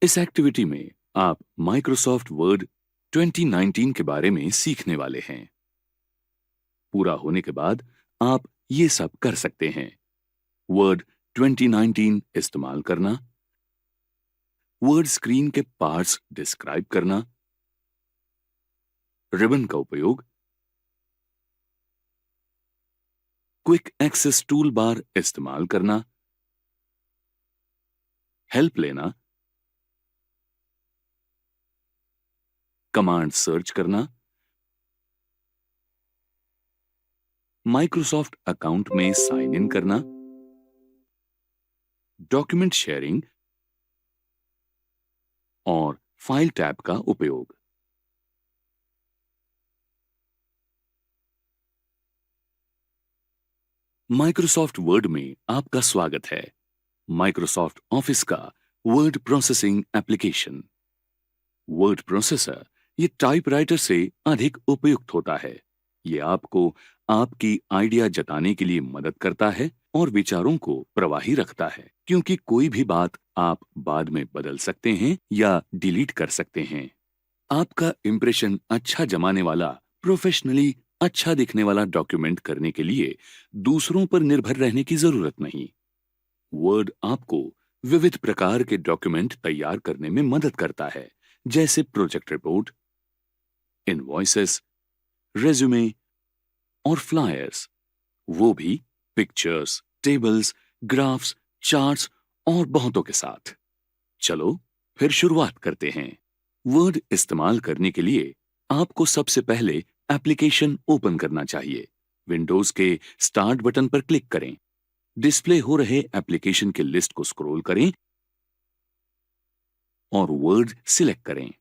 इस एक्टिविटी में आप माइक्रोसॉफ्ट वर्ड 2019 के बारे में सीखने वाले हैं। पूरा होने के बाद आप ये सब कर सकते हैं: वर्ड 2019 इस्तेमाल करना, वर्ड स्क्रीन के पार्ट्स डिस्क्राइब करना, रिबन का उपयोग, क्विक एक्सेस टूल बार इस्तेमाल करना, हेल्प लेना, कमांड सर्च करना, माइक्रोसॉफ्ट अकाउंट में साइन इन करना, डॉक्यूमेंट शेयरिंग और फाइल टैब का उपयोग। माइक्रोसॉफ्ट वर्ड में आपका स्वागत है। माइक्रोसॉफ्ट ऑफिस का word processing application. Word processor ये टाइपराइटर से अधिक उपयुक्त होता है। ये आपको आपकी आइडिया जताने के लिए मदद करता है और विचारों को प्रवाही रखता है, क्योंकि कोई भी बात आप बाद में बदल सकते हैं या डिलीट कर सकते हैं। आपका इंप्रेशन अच्छा जमाने वाला, प्रोफेशनली अच्छा दिखने वाला डॉक्यूमेंट करने के लिए दूसरों पर निर्भर रहने की जरूरत नहीं। वर्ड आपको विविध प्रकार के डॉक्यूमेंट तैयार करने में मदद करता है, जैसे प्रोजेक्ट रिपोर्ट, इनवॉइसेस, रेज्यूमे और फ्लायर्स, वो भी पिक्चर्स, टेबल्स, ग्राफ्स, चार्ट्स और बहुतों के साथ। चलो फिर शुरुआत करते हैं। वर्ड इस्तेमाल करने के लिए आपको सबसे पहले एप्लीकेशन ओपन करना चाहिए। विंडोज के स्टार्ट बटन पर क्लिक करें। डिस्प्ले हो रहे एप्लीकेशन के लिस्ट को स्क्रॉल करें और वर्ड सिलेक्ट करें।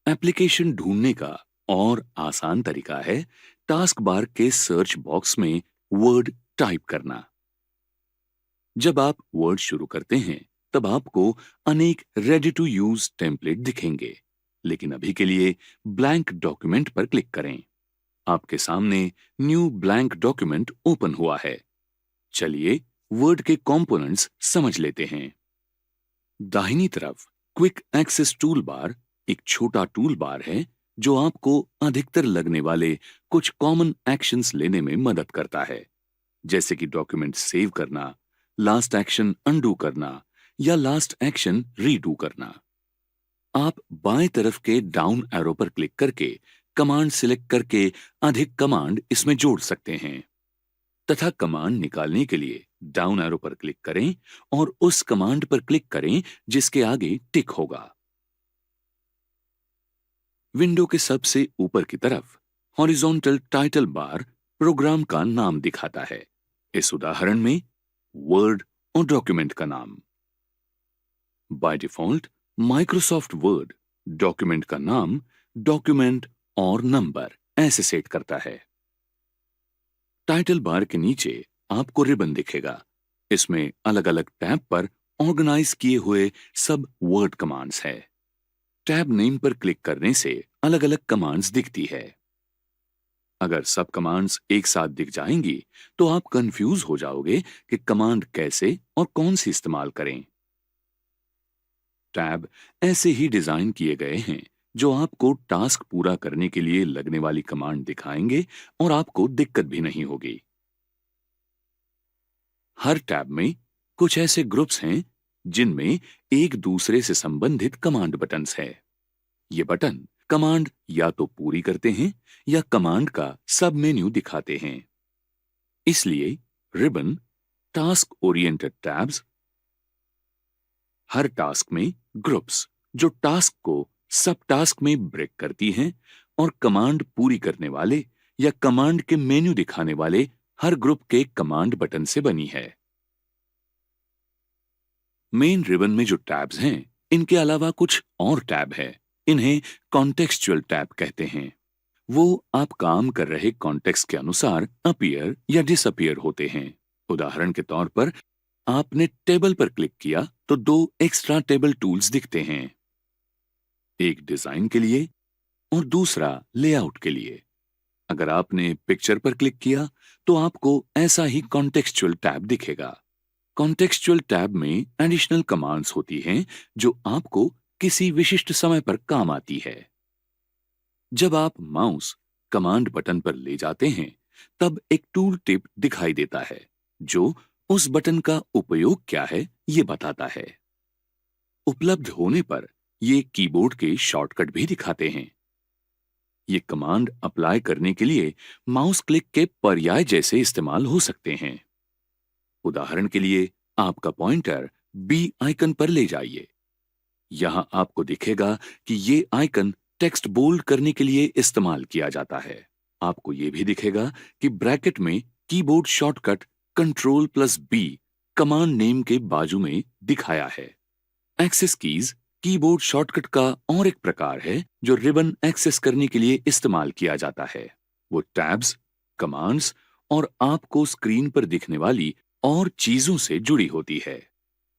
एप्लीकेशन ढूंढने का और आसान तरीका है टास्क बार के सर्च बॉक्स में वर्ड टाइप करना। जब आप वर्ड शुरू करते हैं तब आपको अनेक रेडी टू यूज टेम्पलेट दिखेंगे, लेकिन अभी के लिए ब्लैंक डॉक्यूमेंट पर क्लिक करें। आपके सामने न्यू ब्लैंक डॉक्यूमेंट ओपन हुआ है। चलिए वर्ड के कंपोनेंट्स समझ लेते हैं। दाहिनी तरफ क्विक एक्सेस टूल बार एक छोटा टूल बार है जो आपको अधिकतर लगने वाले कुछ कॉमन एक्शंस लेने में मदद करता है, जैसे कि डॉक्यूमेंट सेव करना, लास्ट एक्शन अनडू करना या लास्ट एक्शन रीडू करना। आप बाएं तरफ के डाउन एरो पर क्लिक करके कमांड सिलेक्ट करके अधिक कमांड इसमें जोड़ सकते हैं, तथा कमांड निकालने के लिए डाउन एरो पर क्लिक करें और उस कमांड पर क्लिक करें जिसके आगे टिक होगा। विंडो के सबसे ऊपर की तरफ हॉरिजॉन्टल टाइटल बार प्रोग्राम का नाम दिखाता है। इस उदाहरण में वर्ड और डॉक्यूमेंट का नाम। By default Microsoft word document का नाम, डॉक्यूमेंट और नंबर ऐसे सेट करता है। टाइटल बार के नीचे आपको रिबन दिखेगा। इसमें अलग अलग टैब पर ऑर्गेनाइज किए हुए सब वर्ड कमांड्स है। टैब नेम पर क्लिक करने से अलग अलग कमांड्स दिखती है। अगर सब कमांड्स एक साथ दिख जाएंगी तो आप कंफ्यूज हो जाओगे कि कमांड कैसे और कौन सी इस्तेमाल करें। टैब ऐसे ही डिजाइन किए गए हैं जो आपको टास्क पूरा करने के लिए लगने वाली कमांड दिखाएंगे और आपको दिक्कत भी नहीं होगी। हर टैब में कुछ ऐसे ग्रुप्स हैं जिनमें एक दूसरे से संबंधित कमांड बटन्स है। ये बटन कमांड या तो पूरी करते हैं या कमांड का सब मेन्यू दिखाते हैं। इसलिए रिबन, टास्क ओरिएंटेड टैब्स, हर टास्क में ग्रुप्स जो टास्क को सब टास्क में ब्रेक करती हैं, और कमांड पूरी करने वाले या कमांड के मेन्यू दिखाने वाले हर ग्रुप के कमांड बटन से बनी है। मेन रिबन में जो टैब्स हैं, इनके अलावा कुछ और टैब है। इन्हें कॉन्टेक्सचुअल टैब कहते हैं। वो आप काम कर रहे कॉन्टेक्स्ट के अनुसार अपीयर या डिसअपीयर होते हैं। उदाहरण के तौर पर आपने टेबल पर क्लिक किया तो दो एक्स्ट्रा टेबल टूल्स दिखते हैं, एक डिजाइन के लिए और दूसरा लेआउट के लिए। अगर आपने पिक्चर पर क्लिक किया तो आपको ऐसा ही कॉन्टेक्सचुअल टैब दिखेगा। कॉन्टेक्सचुअल टैब में एडिशनल कमांड्स होती हैं जो आपको किसी विशिष्ट समय पर काम आती है। जब आप माउस कमांड बटन पर ले जाते हैं, तब एक टूल टिप दिखाई देता है जो उस बटन का उपयोग क्या है ये बताता है। उपलब्ध होने पर ये कीबोर्ड के शॉर्टकट भी दिखाते हैं। ये कमांड अप्लाई करने के लिए माउस क्लिक के पर्याय जैसे इस्तेमाल हो सकते हैं। उदाहरण के लिए आपका पॉइंटर बी आइकन पर ले जाइए। यहां आपको दिखेगा कि ये आइकन टेक्स्ट बोल्ड करने के लिए इस्तेमाल किया जाता है। आपको ये भी दिखेगा कि ब्रैकेट में keyboard shortcut Ctrl+B command name के बाजू में दिखाया है। एक्सेस कीज कीबोर्ड शॉर्टकट का और एक प्रकार है जो रिबन एक्सेस करने के लिए इस्तेमाल किया जाता है। वो टैब्स, कमांड्स और आपको स्क्रीन पर दिखने वाली और चीजों से जुड़ी होती है।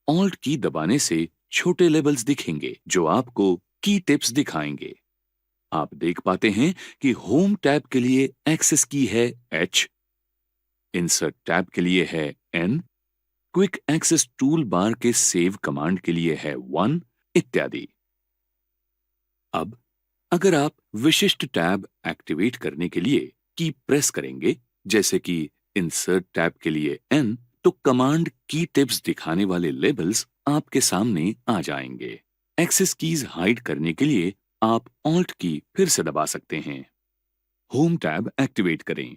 ऑल्ट की दबाने से छोटे लेबल्स दिखेंगे जो आपको की टिप्स दिखाएंगे। आप देख पाते हैं कि होम टैब के लिए एक्सेस की है H, इंसर्ट टैब के लिए है N, quick access toolbar के सेव कमांड के लिए है 1 इत्यादि। अब अगर आप विशिष्ट टैब एक्टिवेट करने के लिए की प्रेस करेंगे, जैसे कि इंसर्ट टैब के लिए N, तो कमांड की टिप्स दिखाने वाले लेबल्स आपके सामने आ जाएंगे। एक्सेस कीज हाइड करने के लिए आप ऑल्ट की फिर से दबा सकते हैं। होम टैब एक्टिवेट करें।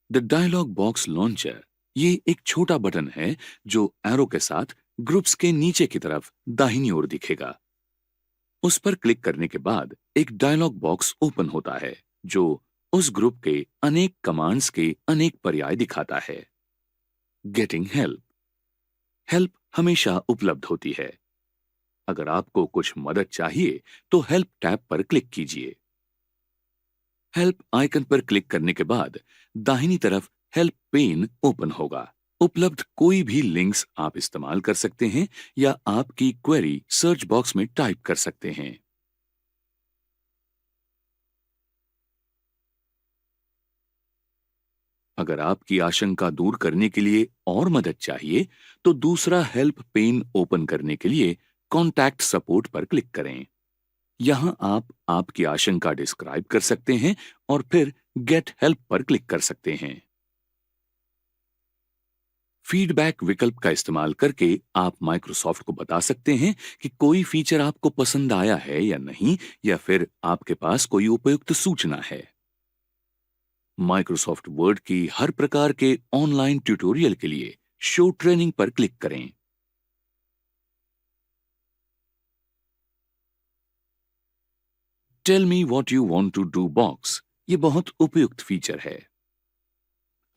द डायलॉग बॉक्स लॉन्चर ये एक छोटा बटन है जो एरो के साथ ग्रुप्स के नीचे की तरफ दाहिनी ओर दिखेगा। उस पर क्लिक करने के बाद एक डायलॉग बॉक्स ओपन होता है जो उस ग्रुप के अनेक कमांड्स के अनेक पर्याय दिखाता है। Getting help. हेल्प हमेशा उपलब्ध होती है। अगर आपको कुछ मदद चाहिए तो हेल्प टैब पर क्लिक कीजिए। हेल्प आइकन पर क्लिक करने के बाद दाहिनी तरफ हेल्प पेन ओपन होगा। उपलब्ध कोई भी लिंक्स आप इस्तेमाल कर सकते हैं या आपकी क्वेरी सर्च बॉक्स में टाइप कर सकते हैं। अगर आपकी आशंका दूर करने के लिए और मदद चाहिए तो दूसरा हेल्प पेन ओपन करने के लिए कॉन्टैक्ट सपोर्ट पर क्लिक करें। यहां आप आपकी आशंका डिस्क्राइब कर सकते हैं और फिर गेट हेल्प पर क्लिक कर सकते हैं। फीडबैक विकल्प का इस्तेमाल करके आप माइक्रोसॉफ्ट को बता सकते हैं कि कोई फीचर आपको पसंद आया है या नहीं, या फिर आपके पास कोई उपयुक्त सूचना है। माइक्रोसॉफ्ट वर्ड की हर प्रकार के ऑनलाइन ट्यूटोरियल के लिए शो ट्रेनिंग पर क्लिक करें। Tell me what you want to do box ये बहुत उपयुक्त फीचर है।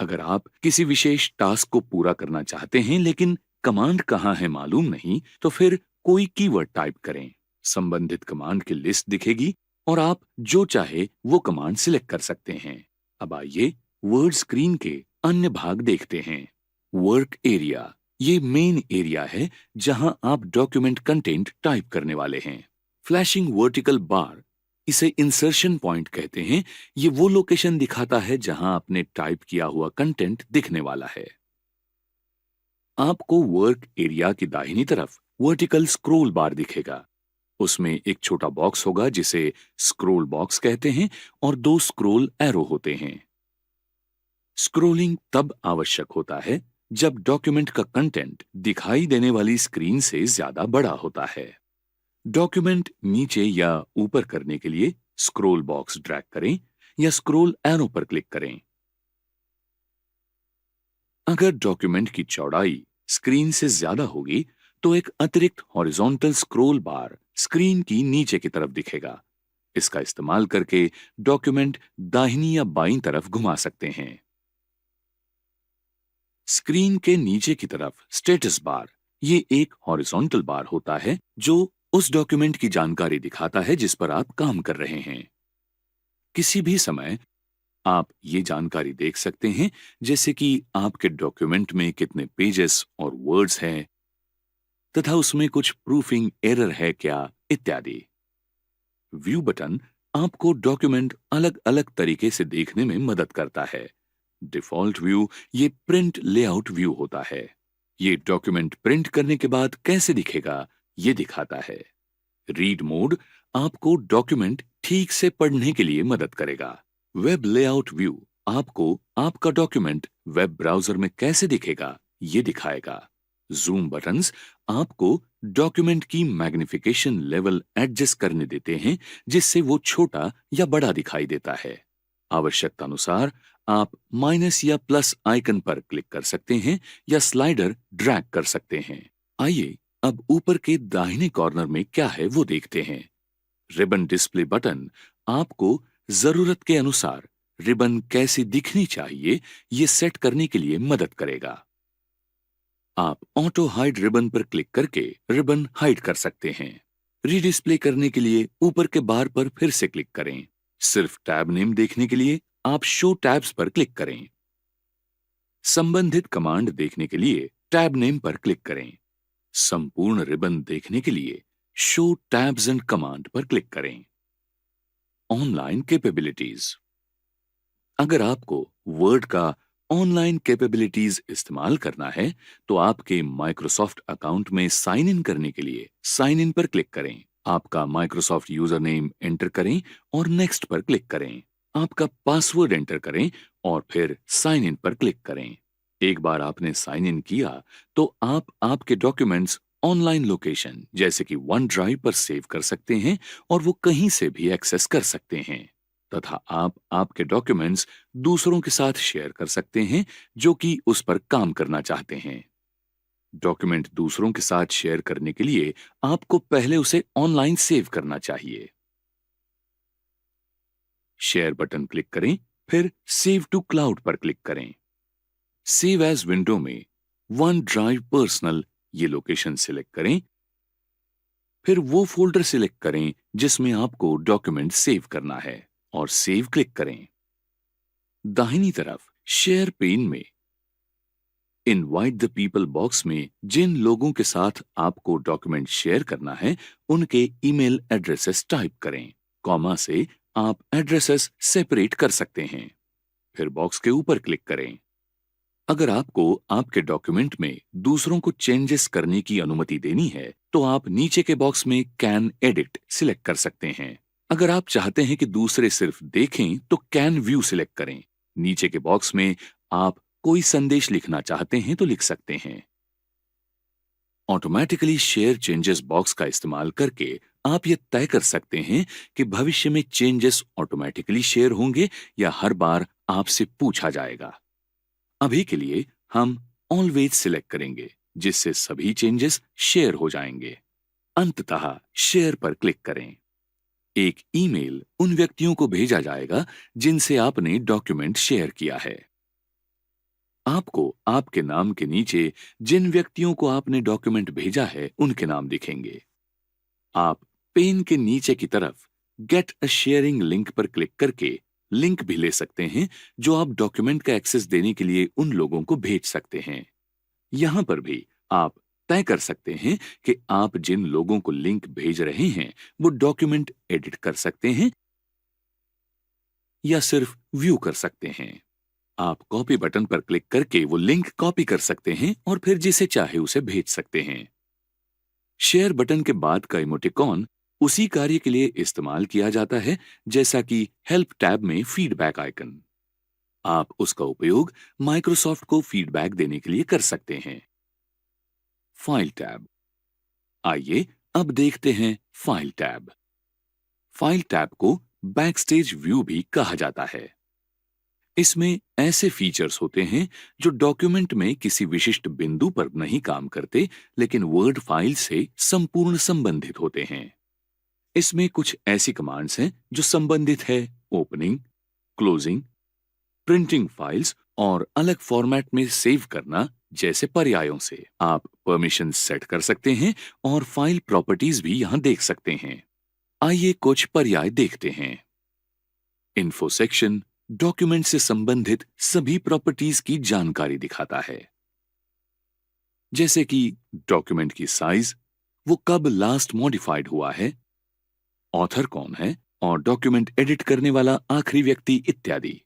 अगर आप किसी विशेष टास्क को पूरा करना चाहते हैं लेकिन कमांड कहां है मालूम नहीं, तो फिर कोई कीवर्ड टाइप करें। संबंधित कमांड की लिस्ट दिखेगी और आप जो चाहे वो कमांड सिलेक्ट कर सकते हैं। अब आइए वर्ड स्क्रीन के अन्य भाग देखते हैं। वर्क एरिया ये मेन एरिया है जहां आप डॉक्यूमेंट कंटेंट टाइप करने वाले हैं। फ्लैशिंग वर्टिकल बार इसे इंसर्शन पॉइंट कहते हैं। ये वो लोकेशन दिखाता है जहां आपने टाइप किया हुआ कंटेंट दिखने वाला है। आपको वर्क एरिया की दाहिनी तरफ वर्टिकल स्क्रोल बार दिखेगा। उसमें एक छोटा बॉक्स होगा जिसे स्क्रोल बॉक्स कहते हैं और 2 स्क्रोल एरो होते हैं। स्क्रोलिंग तब आवश्यक होता है जब डॉक्यूमेंट का कंटेंट दिखाई देने वाली स्क्रीन से ज्यादा बड़ा होता है। डॉक्यूमेंट नीचे या ऊपर करने के लिए स्क्रोल बॉक्स ड्रैग करें या स्क्रोल एरो पर क्लिक करें। अगर डॉक्यूमेंट की चौड़ाई स्क्रीन से ज्यादा होगी तो एक अतिरिक्त हॉरिजॉन्टल स्क्रोल बार स्क्रीन की नीचे की तरफ दिखेगा। इसका इस्तेमाल करके डॉक्यूमेंट दाहिनी या बाईं तरफ घुमा सकते हैं। स्क्रीन के नीचे की तरफ स्टेटस बार ये एक हॉरिजॉन्टल बार होता है जो उस डॉक्यूमेंट की जानकारी दिखाता है जिस पर आप काम कर रहे हैं। किसी भी समय आप ये जानकारी देख सकते हैं, जैसे कि आपके डॉक्यूमेंट में कितने पेजेस और वर्ड्स हैं तथा उसमें कुछ प्रूफिंग एरर है क्या इत्यादि। व्यू बटन आपको डॉक्यूमेंट अलग अलग तरीके से देखने में मदद करता है। डिफॉल्ट व्यू ये प्रिंट लेआउट व्यू होता है। ये डॉक्यूमेंट प्रिंट करने के बाद कैसे दिखेगा ये दिखाता है। रीड मोड आपको डॉक्यूमेंट ठीक से पढ़ने के लिए मदद करेगा। वेब लेआउट व्यू आपको आपका डॉक्यूमेंट वेब ब्राउजर में कैसे दिखेगा ये दिखाएगा। जूम बटन्स आपको डॉक्यूमेंट की मैग्निफिकेशन लेवल एडजस्ट करने देते हैं, जिससे वो छोटा या बड़ा दिखाई देता है। आवश्यकता अनुसार आप माइनस या प्लस आइकन पर क्लिक कर सकते हैं या स्लाइडर ड्रैग कर सकते हैं। आइए अब ऊपर के दाहिने कॉर्नर में क्या है वो देखते हैं। रिबन डिस्प्ले बटन आपको जरूरत के अनुसार रिबन कैसी दिखनी चाहिए ये सेट करने के लिए मदद करेगा। आप ऑटो हाइड रिबन पर क्लिक करके रिबन हाइड कर सकते हैं। रीडिस्प्ले करने के लिए ऊपर के बार पर फिर से क्लिक करें। सिर्फ टैब नेम देखने के लिए आप शो टैब्स पर क्लिक करें। संबंधित कमांड देखने के लिए टैब नेम पर क्लिक करें। संपूर्ण रिबन देखने के लिए शो टैब्स एंड कमांड पर क्लिक करें। Online capabilities. अगर आपको वर्ड का ऑनलाइन कैपेबिलिटीज इस्तेमाल करना है तो आपके माइक्रोसॉफ्ट अकाउंट में साइन इन करने के लिए साइन इन पर क्लिक करें। आपका माइक्रोसॉफ्ट यूजर नेम एंटर करें और नेक्स्ट पर क्लिक करें। आपका पासवर्ड एंटर करें और फिर साइन इन पर क्लिक करें। एक बार आपने साइन इन किया तो आप आपके डॉक्यूमेंट्स ऑनलाइन लोकेशन जैसे कि वन ड्राइव पर सेव कर सकते हैं और वो कहीं से भी एक्सेस कर सकते हैं, तथा आप आपके डॉक्यूमेंट्स दूसरों के साथ शेयर कर सकते हैं जो कि उस पर काम करना चाहते हैं। डॉक्यूमेंट दूसरों के साथ शेयर करने के लिए आपको पहले उसे ऑनलाइन सेव करना चाहिए। शेयर बटन क्लिक करें, फिर सेव टू क्लाउड पर क्लिक करें। सेव एज विंडो में वन ड्राइव पर्सनल ये लोकेशन सिलेक्ट करें, फिर वो फोल्डर सिलेक्ट करें जिसमें आपको डॉक्यूमेंट सेव करना है और सेव क्लिक करें। दाहिनी तरफ शेयर पेन में इनवाइट द पीपल बॉक्स में जिन लोगों के साथ आपको डॉक्यूमेंट शेयर करना है उनके ईमेल एड्रेसेस टाइप करें। कॉमा से आप एड्रेसेस सेपरेट कर सकते हैं। फिर बॉक्स के ऊपर क्लिक करें। अगर आपको आपके डॉक्यूमेंट में दूसरों को चेंजेस करने की अनुमति देनी है तो आप नीचे के बॉक्स में कैन एडिट सिलेक्ट कर सकते हैं। अगर आप चाहते हैं कि दूसरे सिर्फ देखें तो कैन व्यू सिलेक्ट करें। नीचे के बॉक्स में आप कोई संदेश लिखना चाहते हैं तो लिख सकते हैं। ऑटोमेटिकली शेयर चेंजेस बॉक्स का इस्तेमाल करके आप ये तय कर सकते हैं कि भविष्य में चेंजेस ऑटोमेटिकली शेयर होंगे या हर बार आपसे पूछा जाएगा। अभी के लिए हम ऑलवेज सिलेक्ट करेंगे जिससे सभी चेंजेस शेयर हो जाएंगे। अंततः शेयर पर क्लिक करें। एक ईमेल उन व्यक्तियों को भेजा जाएगा जिनसे आपने डॉक्यूमेंट शेयर किया है। आपको आपके नाम के नीचे जिन व्यक्तियों को आपने डॉक्यूमेंट भेजा है उनके नाम दिखेंगे। आप पेन के नीचे की तरफ गेट अ शेयरिंग लिंक पर क्लिक करके लिंक भी ले सकते हैं जो आप डॉक्यूमेंट का एक्सेस देने के लिए उन लोगों को भेज सकते हैं। यहां पर भी आप तय कर सकते हैं कि आप जिन लोगों को लिंक भेज रहे हैं वो डॉक्यूमेंट एडिट कर सकते हैं या सिर्फ व्यू कर सकते हैं। आप कॉपी बटन पर क्लिक करके वो लिंक कॉपी कर सकते हैं और फिर जिसे चाहे उसे भेज सकते हैं। शेयर बटन के बाद का इमोटिकॉन उसी कार्य के लिए इस्तेमाल किया जाता है जैसा कि हेल्प टैब में फीडबैक आइकन। आप उसका उपयोग माइक्रोसॉफ्ट को फीडबैक देने के लिए कर सकते हैं। File tab. आइए अब देखते हैं फाइल टैब। फाइल टैब को बैकस्टेज व्यू भी कहा जाता है। इसमें ऐसे फीचर्स होते हैं जो डॉक्यूमेंट में किसी विशिष्ट बिंदु पर नहीं काम करते लेकिन वर्ड फाइल से संपूर्ण संबंधित होते हैं। इसमें कुछ ऐसी कमांड्स हैं जो संबंधित है ओपनिंग, क्लोजिंग, प्रिंटिंग फाइल्स और अलग फॉर्मेट में सेव करना जैसे पर्यायों से। आप परमिशन सेट कर सकते हैं और फाइल प्रॉपर्टीज भी यहां देख सकते हैं। आइए कुछ पर्याय देखते हैं। इन्फो सेक्शन डॉक्यूमेंट से संबंधित सभी प्रॉपर्टीज की जानकारी दिखाता है, जैसे कि डॉक्यूमेंट की साइज, वो कब लास्ट मॉडिफाइड हुआ है, ऑथर कौन है और डॉक्यूमेंट एडिट करने वाला आखिरी व्यक्ति इत्यादि।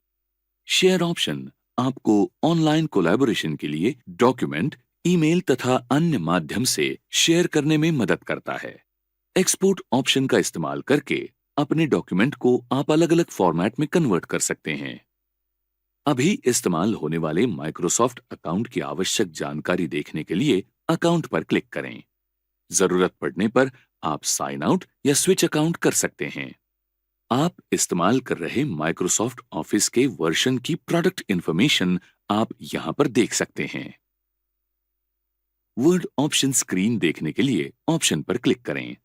शेयर ऑप्शन आपको ऑनलाइन कोलैबोरेशन के लिए डॉक्यूमेंट ईमेल तथा अन्य माध्यम से शेयर करने में मदद करता है। एक्सपोर्ट ऑप्शन का इस्तेमाल करके अपने डॉक्यूमेंट को आप अलग-अलग फॉर्मेट में कन्वर्ट कर सकते हैं। अभी इस्तेमाल होने वाले माइक्रोसॉफ्ट अकाउंट की आवश्यक जानकारी देखने के लिए अकाउंट पर क्लिक करें। जरूरत पड़ने पर आप साइन आउट या स्विच अकाउंट कर सकते हैं। आप इस्तेमाल कर रहे माइक्रोसॉफ्ट ऑफिस के वर्जन की प्रोडक्ट इंफॉर्मेशन आप यहां पर देख सकते हैं। वर्ड ऑप्शन स्क्रीन देखने के लिए ऑप्शन पर क्लिक करें।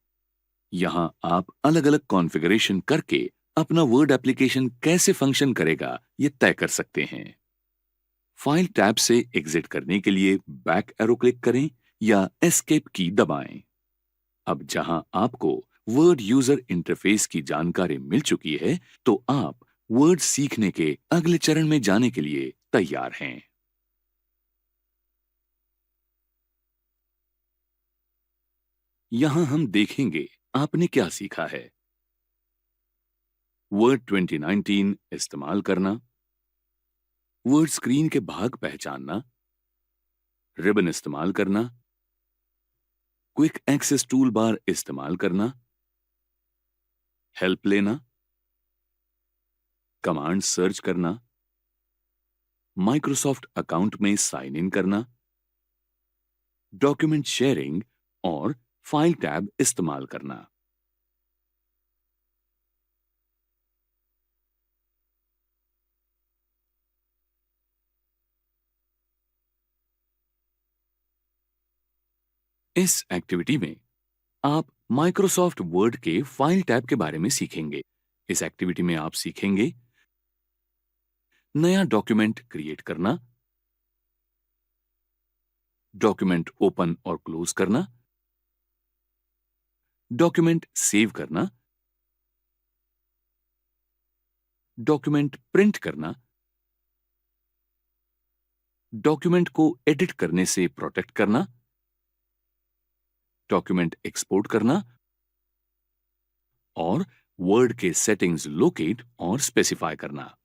यहां आप अलग-अलग कॉन्फ़िगरेशन करके अपना वर्ड एप्लीकेशन कैसे फंक्शन करेगा ये तय कर सकते हैं। फाइल टैब से एग्जिट करने के लिए बैक एरो क्लिक करें या एस्केप की दबाएं। अब जहां आपको वर्ड यूजर इंटरफेस की जानकारी मिल चुकी है, तो आप वर्ड सीखने के अगले चरण में जाने के लिए तैयार हैं। यहां हम देखेंगे आपने क्या सीखा है। वर्ड 2019 इस्तेमाल करना, वर्ड स्क्रीन के भाग पहचानना, रिबन इस्तेमाल करना, क्विक एक्सेस टूल बार इस्तेमाल करना, हेल्प लेना, कमांड सर्च करना, माइक्रोसॉफ्ट अकाउंट में साइन इन करना, डॉक्यूमेंट शेयरिंग और फाइल टैब इस्तेमाल करना। इस एक्टिविटी में आप माइक्रोसॉफ्ट वर्ड के फाइल टैब के बारे में सीखेंगे। इस एक्टिविटी में आप सीखेंगे नया डॉक्यूमेंट क्रिएट करना, डॉक्यूमेंट ओपन और क्लोज करना, डॉक्यूमेंट सेव करना, डॉक्यूमेंट प्रिंट करना, डॉक्यूमेंट को एडिट करने से प्रोटेक्ट करना, डॉक्यूमेंट एक्सपोर्ट करना और वर्ड के सेटिंग्स लोकेट और स्पेसिफाई करना।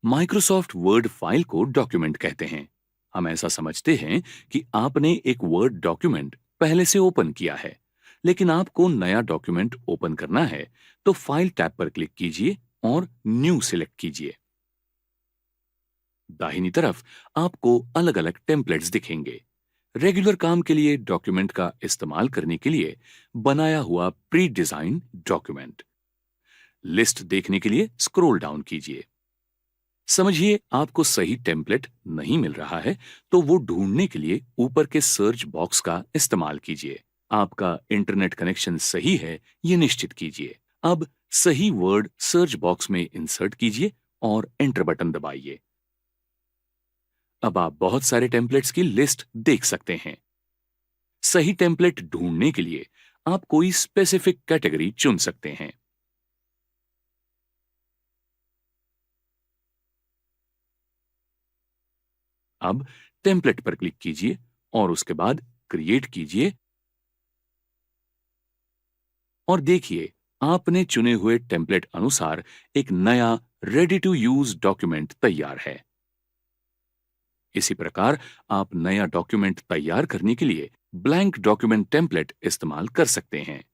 माइक्रोसॉफ्ट वर्ड फाइल को डॉक्यूमेंट कहते हैं। हम ऐसा समझते हैं कि आपने एक वर्ड डॉक्यूमेंट पहले से ओपन किया है, लेकिन आपको नया डॉक्यूमेंट ओपन करना है, तो फाइल टैब पर क्लिक कीजिए और न्यू सिलेक्ट कीजिए। दाहिनी तरफ आपको अलग-अलग टेम्पलेट्स दिखेंगे। रेगुलर काम के लिए डॉक्यूमेंट का इस्तेमाल करने के लिए बनाया हुआ प्री डिजाइन डॉक्यूमेंट। लिस्ट देखने के लिए स्क्रॉल डाउन कीजिए। समझिए आपको सही टेम्पलेट नहीं मिल रहा है, तो वो ढूंढने के लिए ऊपर के सर्च बॉक्स का इस्तेमाल कीजिए। आपका इंटरनेट कनेक्शन सही है ये निश्चित कीजिए। अब सही वर्ड सर्च बॉक्स में इंसर्ट कीजिए और एंटर बटन दबाइए। अब आप बहुत सारे टेम्पलेट्स की लिस्ट देख सकते हैं। सही टेम्पलेट ढूंढने के लिए आप कोई स्पेसिफिक कैटेगरी चुन सकते हैं। अब टेम्पलेट पर क्लिक कीजिए और उसके बाद क्रिएट कीजिए और देखिए आपने चुने हुए टेम्पलेट अनुसार एक नया रेडी टू यूज डॉक्यूमेंट तैयार है। इसी प्रकार आप नया डॉक्यूमेंट तैयार करने के लिए ब्लैंक डॉक्यूमेंट टेम्पलेट इस्तेमाल कर सकते हैं।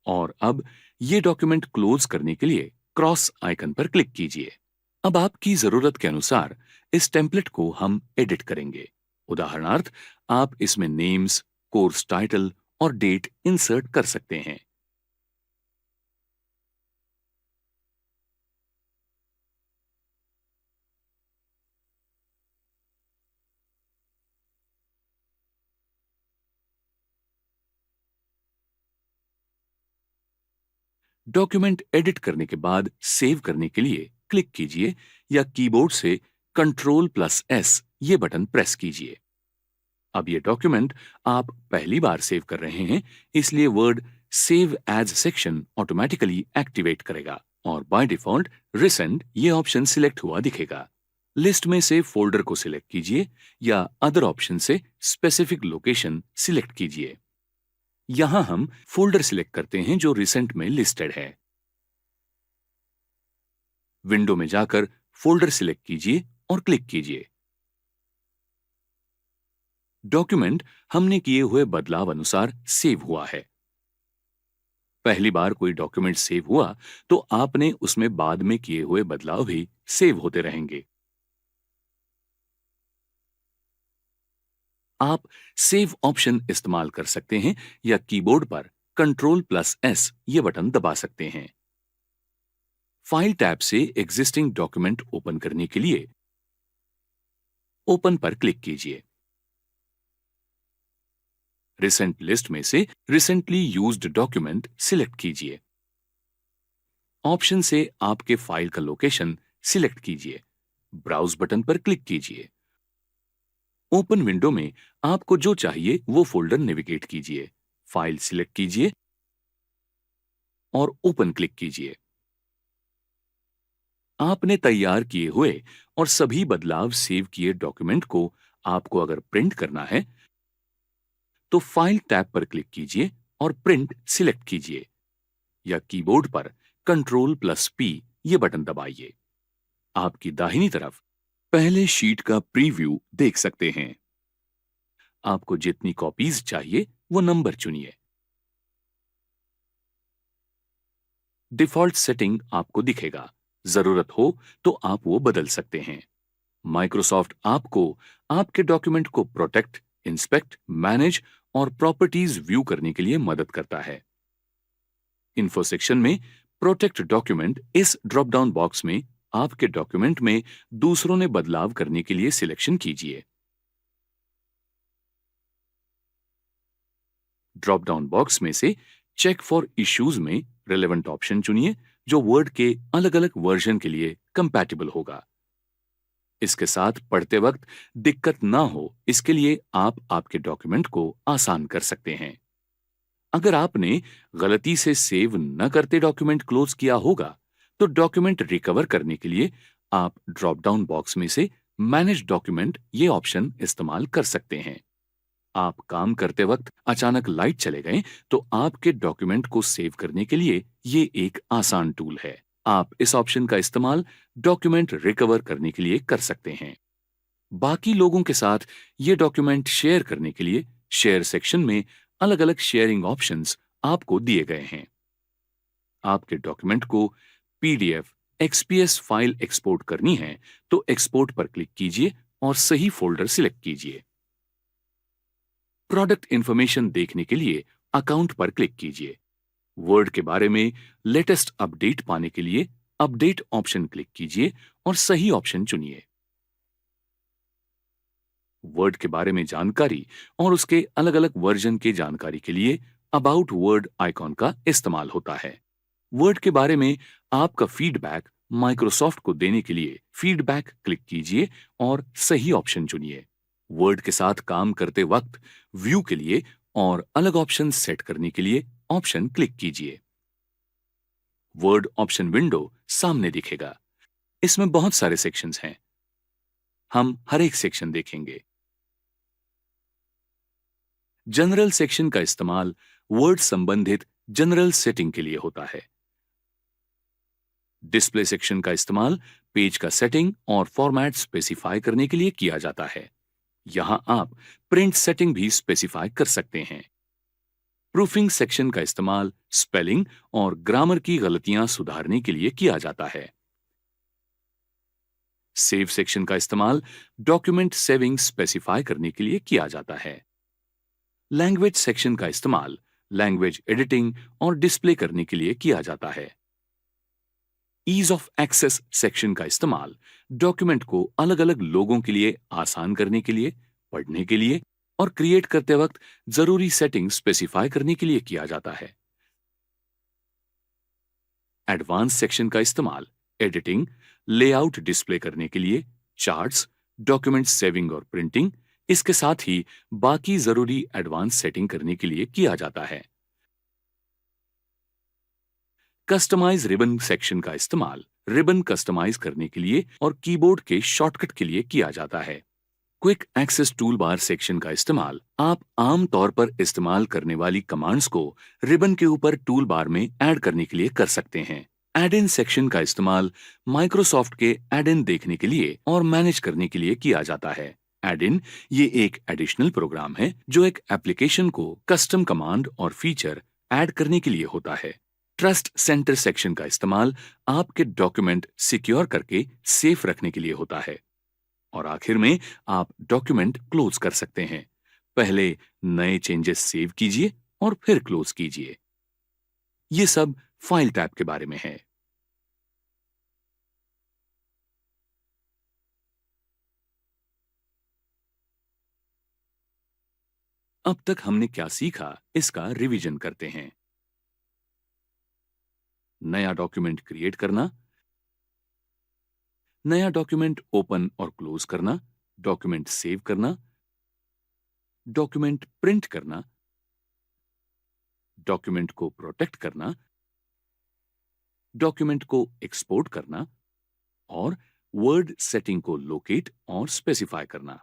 और अब ये डॉक्यूमेंट क्लोज करने के लिए क्रॉस आइकन पर क्लिक कीजिए। अब आपकी जरूरत के अनुसार इस टेम्पलेट को हम एडिट करेंगे। उदाहरणार्थ, आप इसमें नेम्स, कोर्स टाइटल और डेट इंसर्ट कर सकते हैं। डॉक्यूमेंट एडिट करने के बाद सेव करने के लिए क्लिक कीजिए या कीबोर्ड से Ctrl+S ये बटन प्रेस कीजिए। अब ये डॉक्यूमेंट आप पहली बार सेव कर रहे हैं, इसलिए Word save as section automatically activate करेगा और बाय डिफॉल्ट रिसेंट ये ऑप्शन सिलेक्ट हुआ दिखेगा। लिस्ट में से फोल्डर को सिलेक्ट कीजिए या अदर ऑप्शन से स्पेसिफिक लोकेशन सिलेक्ट कीजिए। यहां हम फोल्डर सिलेक्ट करते हैं जो रिसेंट में लिस्टेड है। विंडो में जाकर फोल्डर सिलेक्ट कीजिए और क्लिक कीजिए। डॉक्यूमेंट हमने किए हुए बदलाव अनुसार सेव हुआ है। पहली बार कोई डॉक्यूमेंट सेव हुआ तो आपने उसमें बाद में किए हुए बदलाव भी सेव होते रहेंगे। आप सेव ऑप्शन इस्तेमाल कर सकते हैं या कीबोर्ड पर Ctrl+S ये बटन दबा सकते हैं। फाइल टैब से एग्जिस्टिंग डॉक्यूमेंट ओपन करने के लिए ओपन पर क्लिक कीजिए। रिसेंट लिस्ट में से रिसेंटली यूज्ड डॉक्यूमेंट सिलेक्ट कीजिए। ऑप्शन से आपके फाइल का लोकेशन सिलेक्ट कीजिए। ब्राउज बटन पर क्लिक कीजिए। ओपन विंडो में आपको जो चाहिए वो फोल्डर नेविगेट कीजिए। फाइल सिलेक्ट कीजिए और ओपन क्लिक कीजिए। आपने तैयार किए हुए और सभी बदलाव सेव किए डॉक्यूमेंट को आपको अगर प्रिंट करना है तो फाइल टैब पर क्लिक कीजिए और प्रिंट सिलेक्ट कीजिए या कीबोर्ड पर Ctrl+P ये बटन दबाइए। आपकी दाहिनी तरफ पहले शीट का प्रीव्यू देख सकते हैं। आपको जितनी कॉपीज चाहिए वो नंबर चुनिए। डिफॉल्ट सेटिंग आपको दिखेगा। जरूरत हो तो आप वो बदल सकते हैं। माइक्रोसॉफ्ट आपको आपके डॉक्यूमेंट को प्रोटेक्ट, इंस्पेक्ट, मैनेज और प्रॉपर्टीज व्यू करने के लिए मदद करता है। इन्फो सेक्शन में प्रोटेक्ट डॉक्यूमेंट इस ड्रॉप डाउन बॉक्स में आपके डॉक्यूमेंट में दूसरों ने बदलाव करने के लिए सिलेक्शन कीजिए। ड्रॉप डाउन बॉक्स में से चेक फॉर इश्यूज में रिलेवेंट ऑप्शन चुनिए जो वर्ड के अलग अलग वर्जन के लिए कंपैटिबल होगा। इसके साथ पढ़ते वक्त दिक्कत ना हो इसके लिए आप आपके डॉक्यूमेंट को आसान कर सकते हैं। अगर आपने गलती से सेव न करते डॉक्यूमेंट क्लोज किया होगा तो डॉक्यूमेंट रिकवर करने के लिए आप ड्रॉप डाउन बॉक्स में से मैनेज डॉक्यूमेंट ये ऑप्शन इस्तेमाल कर सकते हैं। आप काम करते वक्त अचानक लाइट चले गए तो आपके डॉक्यूमेंट को सेव करने के लिए ये एक आसान टूल है। आप इस ऑप्शन का इस्तेमाल डॉक्यूमेंट रिकवर करने के लिए कर सकते हैं। बाकी लोगों के साथ ये डॉक्यूमेंट शेयर करने के लिए शेयर सेक्शन में अलग अलग शेयरिंग ऑप्शंस आपको दिए गए हैं। आपके डॉक्यूमेंट को PDF, XPS फाइल एक्सपोर्ट करनी है तो एक्सपोर्ट पर क्लिक कीजिए और सही फोल्डर सिलेक्ट कीजिए। प्रोडक्ट इंफॉर्मेशन देखने के लिए अकाउंट पर क्लिक कीजिए। वर्ड के बारे में लेटेस्ट अपडेट पाने के लिए अपडेट ऑप्शन क्लिक कीजिए और सही ऑप्शन चुनिए। वर्ड के बारे में जानकारी और उसके अलग अलग वर्जन के जानकारी के लिए अबाउट वर्ड आइकॉन का इस्तेमाल होता है। वर्ड के बारे में आपका फीडबैक माइक्रोसॉफ्ट को देने के लिए फीडबैक क्लिक कीजिए और सही ऑप्शन चुनिए। वर्ड के साथ काम करते वक्त व्यू के लिए और अलग ऑप्शन सेट करने के लिए ऑप्शन क्लिक कीजिए। वर्ड ऑप्शन विंडो सामने दिखेगा। इसमें बहुत सारे सेक्शंस हैं। हम हर एक सेक्शन देखेंगे। जनरल सेक्शन का इस्तेमाल वर्ड संबंधित जनरल सेटिंग के लिए होता है। डिस्प्ले सेक्शन का इस्तेमाल पेज का सेटिंग और फॉर्मेट स्पेसिफाई करने के लिए किया जाता है। यहां आप प्रिंट सेटिंग भी स्पेसिफाई कर सकते हैं। प्रूफिंग सेक्शन का इस्तेमाल स्पेलिंग और ग्रामर की गलतियां सुधारने के लिए किया जाता है। सेव सेक्शन का इस्तेमाल डॉक्यूमेंट सेविंग स्पेसिफाई करने के लिए किया जाता है। लैंग्वेज सेक्शन का इस्तेमाल लैंग्वेज एडिटिंग और डिस्प्ले करने के लिए किया जाता है। ईज ऑफ एक्सेस सेक्शन का इस्तेमाल डॉक्यूमेंट को अलग अलग लोगों के लिए आसान करने के लिए, पढ़ने के लिए और क्रिएट करते वक्त जरूरी सेटिंग स्पेसिफाई करने के लिए किया जाता है। एडवांस सेक्शन का इस्तेमाल एडिटिंग, लेआउट डिस्प्ले करने के लिए, चार्ट्स, डॉक्यूमेंट सेविंग और प्रिंटिंग, इसके साथ ही बाकी जरूरी एडवांस सेटिंग करने के लिए किया जाता है। कस्टमाइज रिबन सेक्शन का इस्तेमाल रिबन कस्टमाइज करने के लिए और कीबोर्ड के शॉर्टकट के लिए किया जाता है। Quick access toolbar section का इस्तेमाल आप आम तौर पर इस्तेमाल करने वाली कमांड्स को रिबन के ऊपर टूल बार में ऐड करने के लिए कर सकते हैं। एड इन सेक्शन का इस्तेमाल माइक्रोसॉफ्ट के एड इन देखने के लिए और मैनेज करने के लिए किया जाता है। एड इन ये एक एडिशनल प्रोग्राम है जो एक एप्लीकेशन को कस्टम कमांड और फीचर ऐड करने के लिए होता है। ट्रस्ट सेंटर सेक्शन का इस्तेमाल आपके डॉक्यूमेंट सिक्योर करके सेफ रखने के लिए होता है। और आखिर में आप डॉक्यूमेंट क्लोज कर सकते हैं। पहले नए चेंजेस सेव कीजिए और फिर क्लोज कीजिए। ये सब फाइल टैब के बारे में है। अब तक हमने क्या सीखा, इसका रिवीजन करते हैं। नया डॉक्यूमेंट क्रिएट करना, नया डॉक्यूमेंट ओपन और क्लोज करना, डॉक्यूमेंट सेव करना, डॉक्यूमेंट प्रिंट करना, डॉक्यूमेंट को प्रोटेक्ट करना, डॉक्यूमेंट को एक्सपोर्ट करना और वर्ड सेटिंग को लोकेट और स्पेसिफाई करना।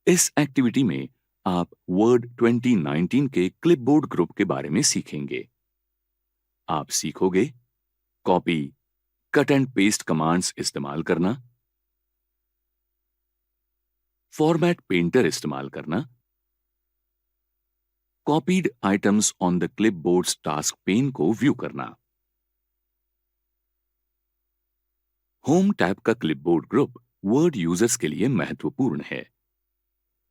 इस एक्टिविटी में आप वर्ड 2019 के क्लिपबोर्ड ग्रुप के बारे में सीखेंगे। आप सीखोगे copy, cut and paste commands इस्तेमाल करना, फॉर्मेट पेंटर इस्तेमाल करना, copied items on the clipboards task pane को व्यू करना। होम टैब का क्लिपबोर्ड ग्रुप वर्ड यूजर्स के लिए महत्वपूर्ण है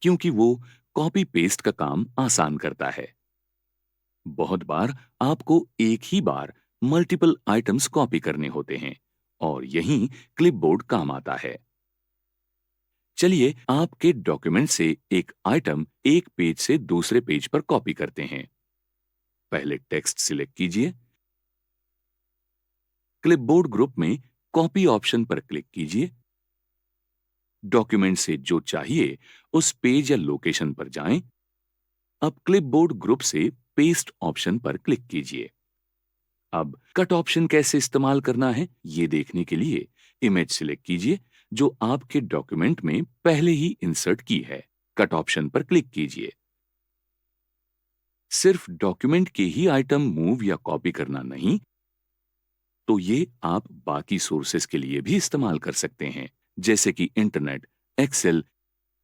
क्योंकि वो कॉपी पेस्ट का काम आसान करता है। बहुत बार आपको एक ही बार मल्टीपल आइटम्स कॉपी करने होते हैं और यहीं क्लिपबोर्ड काम आता है। चलिए आपके डॉक्यूमेंट से एक आइटम एक पेज से दूसरे पेज पर कॉपी करते हैं। पहले टेक्स्ट सिलेक्ट कीजिए। क्लिपबोर्ड ग्रुप में कॉपी ऑप्शन पर क्लिक कीजिए। डॉक्यूमेंट से जो चाहिए उस पेज या लोकेशन पर जाएं। अब क्लिपबोर्ड ग्रुप से पेस्ट ऑप्शन पर क्लिक कीजिए। अब कट ऑप्शन कैसे इस्तेमाल करना है ये देखने के लिए इमेज सिलेक्ट कीजिए जो आपके डॉक्यूमेंट में पहले ही इंसर्ट की है। कट ऑप्शन पर क्लिक कीजिए। सिर्फ डॉक्यूमेंट के ही आइटम मूव या कॉपी करना नहीं, तो ये आप बाकी सोर्सेस के लिए भी इस्तेमाल कर सकते हैं, जैसे कि इंटरनेट, एक्सेल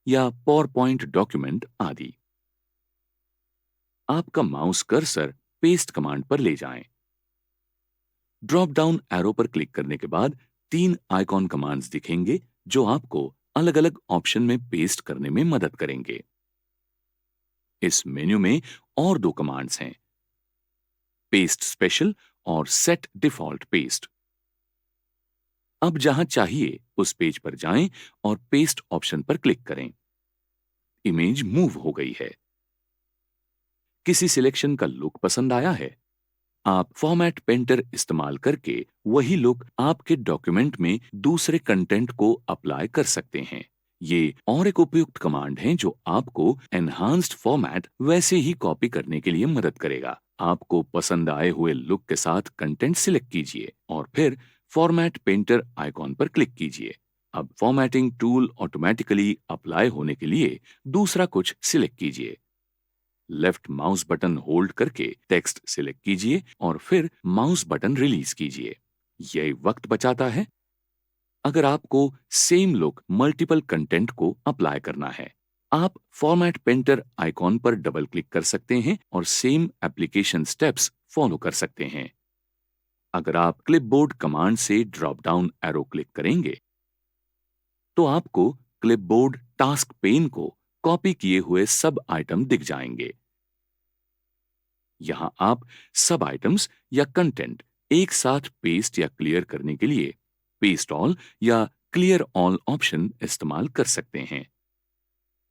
या पावर पॉइंट डॉक्यूमेंट आदि। आपका माउस कर्सर पेस्ट कमांड पर ले जाएं। ड्रॉप डाउन एरो पर क्लिक करने के बाद 3 आइकॉन कमांड्स दिखेंगे जो आपको अलग अलग ऑप्शन में पेस्ट करने में मदद करेंगे। इस मेन्यू में और 2 कमांड्स हैं, पेस्ट स्पेशल और सेट डिफॉल्ट पेस्ट। अब जहां चाहिए उस पेज पर जाएं और पेस्ट ऑप्शन पर क्लिक करें। इमेज मूव हो गई है। किसी सिलेक्शन का लुक पसंद आया है? आप फॉर्मेट पेंटर इस्तेमाल करके वही लुक आपके डॉक्यूमेंट में दूसरे कंटेंट को अप्लाई कर सकते हैं। ये और एक उपयुक्त कमांड है जो आपको एनहांस्ड फॉर्मेट वैसे ही कॉपी करने के लिए मदद करेगा। आपको पसंद आए हुए लुक के साथ कंटेंट सिलेक्ट कीजिए और फिर फॉर्मेट पेंटर आइकॉन पर क्लिक कीजिए। अब फॉर्मेटिंग टूल ऑटोमेटिकली अप्लाई होने के लिए दूसरा कुछ सिलेक्ट कीजिए। लेफ्ट माउस बटन होल्ड करके टेक्स्ट सिलेक्ट कीजिए और फिर माउस बटन रिलीज कीजिए। यह वक्त बचाता है। अगर आपको सेम लुक मल्टीपल कंटेंट को अप्लाई करना है, आप फॉर्मेट पेंटर आइकॉन पर डबल क्लिक कर सकते हैं और सेम एप्लीकेशन स्टेप्स फॉलो कर सकते हैं। अगर आप क्लिपबोर्ड कमांड से ड्रॉप डाउन एरो क्लिक करेंगे, तो आपको क्लिपबोर्ड टास्क पेन को कॉपी किए हुए सब आइटम दिख जाएंगे। यहां आप सब आइटम्स या कंटेंट एक साथ पेस्ट या क्लियर करने के लिए पेस्ट ऑल या क्लियर ऑल ऑप्शन इस्तेमाल कर सकते हैं।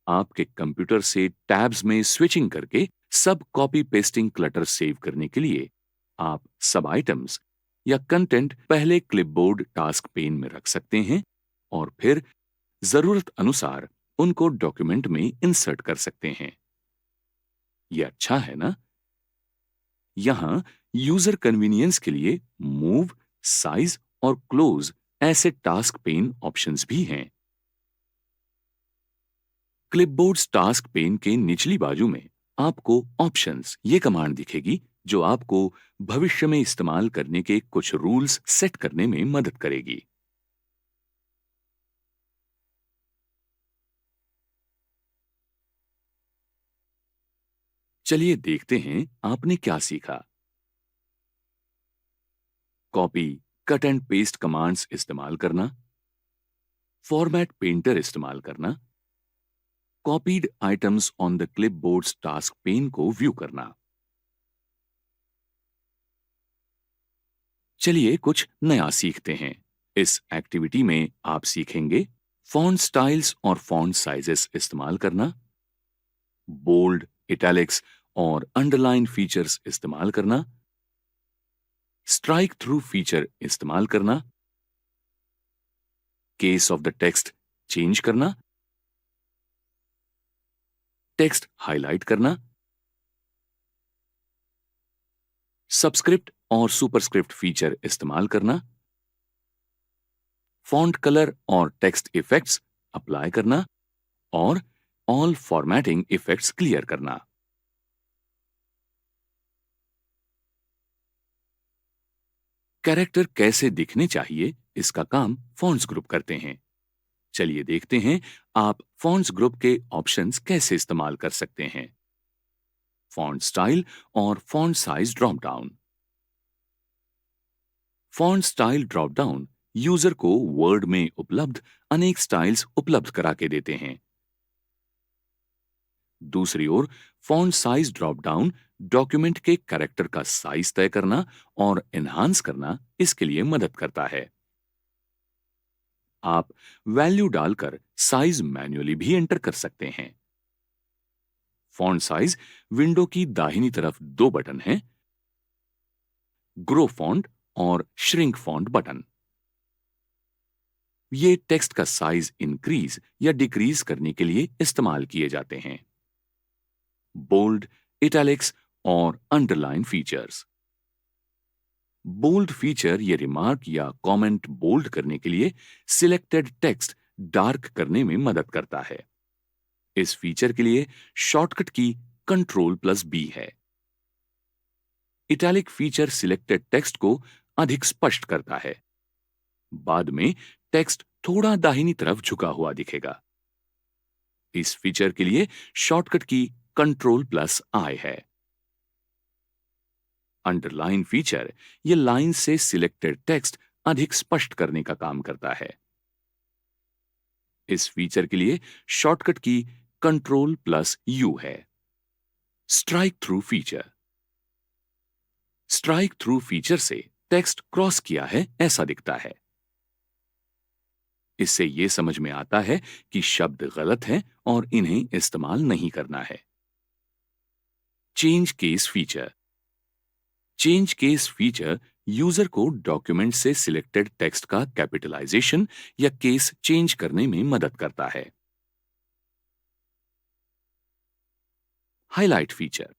आपके कंप्यूटर से टैब्स में स्विचिंग करके सब कॉपी पेस्टिंग क्लटर सेव करने के लिए आप सब आइटम्स या कंटेंट पहले क्लिपबोर्ड टास्क पेन में रख सकते हैं और फिर जरूरत अनुसार उनको डॉक्यूमेंट में इंसर्ट कर सकते हैं। यह अच्छा है ना? यहां यूजर कन्वीनियंस के लिए मूव, साइज और क्लोज ऐसे टास्क पेन ऑप्शंस भी हैं। क्लिपबोर्ड टास्क पेन के निचली बाजू में आपको ऑप्शंस ये कमांड दिखेगी जो आपको भविष्य में इस्तेमाल करने के कुछ रूल्स सेट करने में मदद करेगी। चलिए देखते हैं आपने क्या सीखा। Copy, cut and paste commands इस्तेमाल करना, फॉर्मेट पेंटर इस्तेमाल करना, copied items on the clipboard task pane को व्यू करना। चलिए कुछ नया सीखते हैं। इस एक्टिविटी में आप सीखेंगे फॉन्ट स्टाइल्स और फॉन्ट साइजेस इस्तेमाल करना, बोल्ड, इटैलिक्स और अंडरलाइन फीचर्स इस्तेमाल करना, स्ट्राइक थ्रू फीचर इस्तेमाल करना, case of the text change करना, टेक्स्ट हाईलाइट करना, सबस्क्रिप्ट और सुपरस्क्रिप्ट फीचर इस्तेमाल करना, फॉन्ट कलर और टेक्स्ट इफेक्ट्स अप्लाई करना और ऑल फॉर्मेटिंग इफेक्ट्स क्लियर करना। कैरेक्टर कैसे दिखने चाहिए इसका काम फॉन्ट्स ग्रुप करते हैं। चलिए देखते हैं आप फॉन्ट्स ग्रुप के ऑप्शंस कैसे इस्तेमाल कर सकते हैं। फॉन्ट स्टाइल और font size drop down. Font style drop down user को वर्ड में उपलब्ध अनेक स्टाइल्स उपलब्ध करा के देते हैं। दूसरी ओर font size drop down document के कैरेक्टर का साइज तय करना और एनहांस करना इसके लिए मदद करता है। आप वैल्यू डालकर साइज मैन्युअली भी एंटर कर सकते हैं। फॉन्ट साइज विंडो की दाहिनी तरफ दो बटन हैं, ग्रो फॉन्ट और श्रिंक फॉन्ट बटन। ये टेक्स्ट का साइज इंक्रीज या डिक्रीज करने के लिए इस्तेमाल किए जाते हैं। बोल्ड, इटैलिक्स और अंडरलाइन फीचर्स। बोल्ड फीचर ये रिमार्क या कमेंट बोल्ड करने के लिए सिलेक्टेड टेक्स्ट डार्क करने में मदद करता है। इस फीचर के लिए शॉर्टकट की Ctrl+B है। इटैलिक फीचर सिलेक्टेड टेक्स्ट को अधिक स्पष्ट करता है। बाद में टेक्स्ट थोड़ा दाहिनी तरफ झुका हुआ दिखेगा। इस फीचर के लिए शॉर्टकट की Ctrl+I है। अंडरलाइन फीचर ये लाइन से सिलेक्टेड टेक्स्ट अधिक स्पष्ट करने का काम करता है। इस फीचर के लिए शॉर्टकट की Ctrl+U है। Strike through feature. Strike through feature से टेक्स्ट क्रॉस किया है ऐसा दिखता है। इससे यह समझ में आता है कि शब्द गलत हैं और इन्हें इस्तेमाल नहीं करना है। Change case feature. Change case feature user को डॉक्यूमेंट से सिलेक्टेड टेक्स्ट का कैपिटलाइजेशन या केस चेंज करने में मदद करता है। Highlight feature.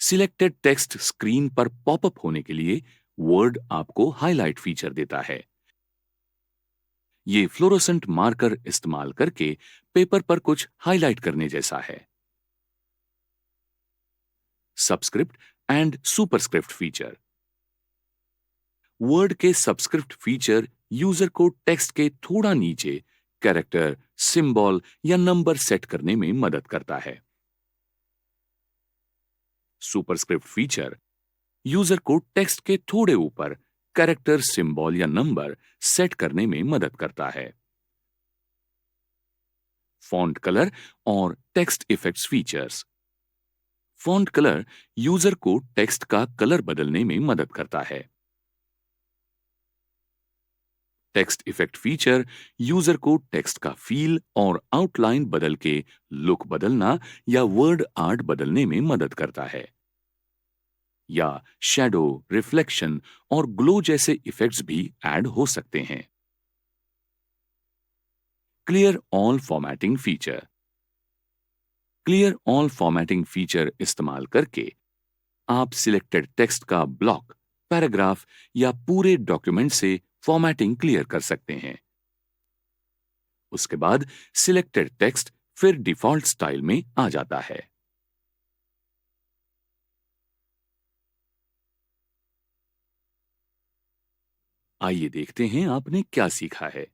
Selected text screen पर पॉपअप होने के लिए वर्ड आपको हाईलाइट फीचर देता है। ये फ्लोरोसेंट मार्कर इस्तेमाल करके पेपर पर कुछ हाईलाइट करने जैसा है। Subscript and superscript feature. Word के सबस्क्रिप्ट फीचर यूजर को टेक्स्ट के थोड़ा नीचे कैरेक्टर, सिंबल या नंबर सेट करने में मदद करता है। सुपरस्क्रिप्ट फीचर यूजर को टेक्स्ट के थोड़े ऊपर कैरेक्टर, सिंबल या नंबर सेट करने में मदद करता है। फॉन्ट कलर और text effects features. Font colour user को टेक्स्ट का कलर बदलने में मदद करता है। टेक्स्ट इफेक्ट फीचर यूजर को टेक्स्ट का फील और आउटलाइन बदल के लुक बदलना या वर्ड आर्ट बदलने में मदद करता है। या शैडो, रिफ्लेक्शन और ग्लो जैसे इफेक्ट्स भी ऐड हो सकते हैं। Clear all formatting feature. Clear all formatting feature इस्तेमाल करके आप सिलेक्टेड टेक्स्ट का ब्लॉक, पैराग्राफ या पूरे डॉक्यूमेंट से फॉर्मेटिंग क्लियर कर सकते हैं। उसके बाद सिलेक्टेड टेक्स्ट फिर डिफॉल्ट स्टाइल में आ जाता है। आइए देखते हैं आपने क्या सीखा है।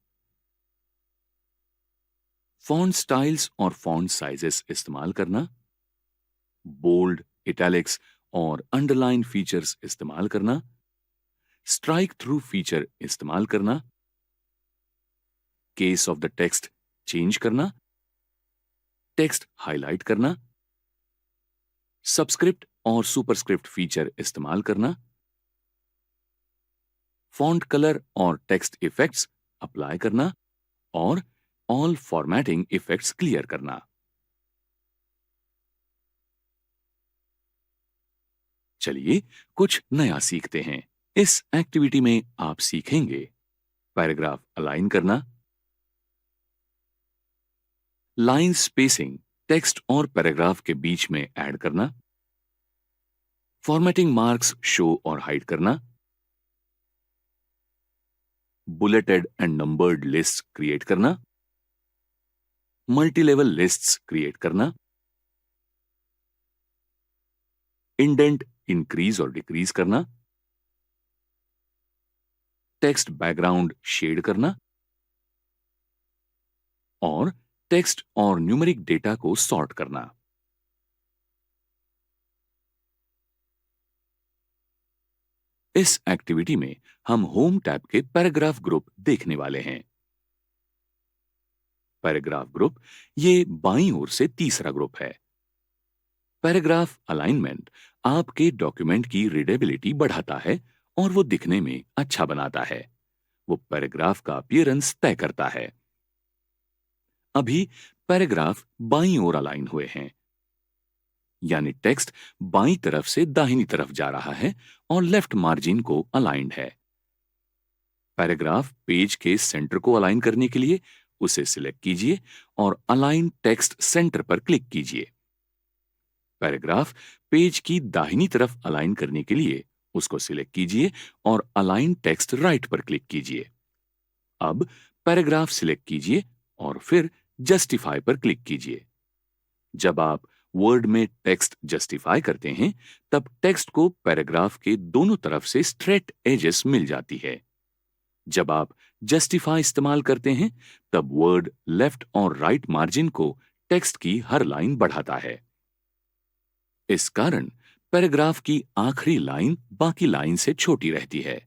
फॉन्ट स्टाइल्स और फॉन्ट साइजेस इस्तेमाल करना, बोल्ड, इटैलिक्स और अंडरलाइन फीचर्स इस्तेमाल करना, स्ट्राइक थ्रू फीचर इस्तेमाल करना, case of the text change करना, टेक्स्ट हाईलाइट करना, सबस्क्रिप्ट और सुपरस्क्रिप्ट फीचर इस्तेमाल करना, फॉन्ट कलर और टेक्स्ट इफेक्ट्स अप्लाई करना और ऑल फॉर्मेटिंग इफेक्ट्स क्लियर करना। चलिए कुछ नया सीखते हैं। इस एक्टिविटी में आप सीखेंगे पैराग्राफ अलाइन करना, लाइन स्पेसिंग टेक्स्ट और पैराग्राफ के बीच में ऐड करना, फॉर्मेटिंग मार्क्स शो और हाइड करना, bulleted and numbered list create करना, मल्टी लेवल लिस्ट्स क्रिएट करना, इंडेंट इंक्रीज और डिक्रीज करना, टेक्स्ट बैकग्राउंड शेड करना और टेक्स्ट और न्यूमेरिक डेटा को सॉर्ट करना। इस एक्टिविटी में हम होम टैब के पैराग्राफ ग्रुप देखने वाले हैं। पैराग्राफ ग्रुप ये बाईं ओर से तीसरा ग्रुप है। पैराग्राफ अलाइनमेंट आपके डॉक्यूमेंट की रीडेबिलिटी बढ़ाता है और वो दिखने में अच्छा बनाता है। वो पैराग्राफ का अपीयरेंस तय करता है। अभी पैराग्राफ बाईं ओर अलाइन हुए हैं, यानी टेक्स्ट बाईं तरफ से दाहिनी तरफ जा रहा है और लेफ्ट मार्जिन को अलाइंड है। पैराग्राफ पेज के सेंटर को अलाइन करने के लिए उसे सिलेक्ट कीजिए और अलाइन टेक्स्ट सेंटर पर क्लिक कीजिए। पैराग्राफ पेज की दाहिनी तरफ अलाइन करने के लिए उसको सिलेक्ट कीजिए और अलाइन टेक्स्ट राइट पर क्लिक कीजिए। अब पैराग्राफ सिलेक्ट कीजिए और फिर जस्टिफाई पर क्लिक कीजिए। जब आप वर्ड में टेक्स्ट जस्टिफाई करते हैं, तब टेक्स्ट को पैराग्राफ के दोनों तरफ से स्ट्रेट एजेस मिल जाती है। जब आप जस्टिफाई इस्तेमाल करते हैं, तब वर्ड लेफ्ट और राइट मार्जिन को टेक्स्ट की हर लाइन बढ़ाता है। इस कारण पैराग्राफ की आखिरी लाइन बाकी लाइन से छोटी रहती है।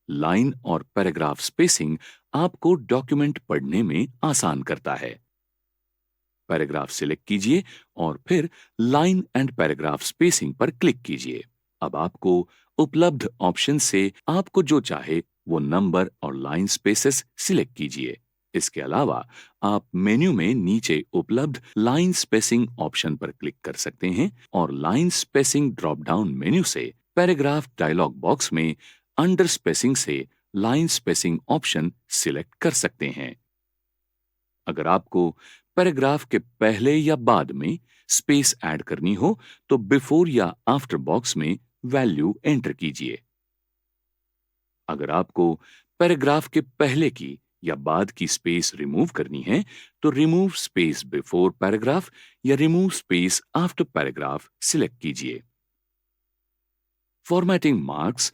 लाइन और पैराग्राफ स्पेसिंग आपको डॉक्यूमेंट पढ़ने में आसान करता है। पैराग्राफ सिलेक्ट कीजिए और फिर लाइन एंड पैराग्राफ स्पेसिंग पर क्लिक कीजिए। अब आपको उपलब्ध ऑप्शन से आपको जो चाहे वो नंबर और लाइन स्पेसेस सिलेक्ट कीजिए। इसके अलावा आप मेन्यू में नीचे उपलब्ध लाइन स्पेसिंग ऑप्शन पर क्लिक कर सकते हैं और line spacing drop down menu से पैराग्राफ डायलॉग बॉक्स में अंडर स्पेसिंग से लाइन स्पेसिंग ऑप्शन सिलेक्ट कर सकते हैं। अगर आपको पैराग्राफ के पहले या बाद में स्पेस ऐड करनी हो तो बिफोर या आफ्टर बॉक्स में वैल्यू एंटर कीजिए। अगर आपको पैराग्राफ के पहले की या बाद की स्पेस रिमूव करनी है तो रिमूव स्पेस बिफोर पैराग्राफ या remove space after paragraph select कीजिए। फॉर्मेटिंग मार्क्स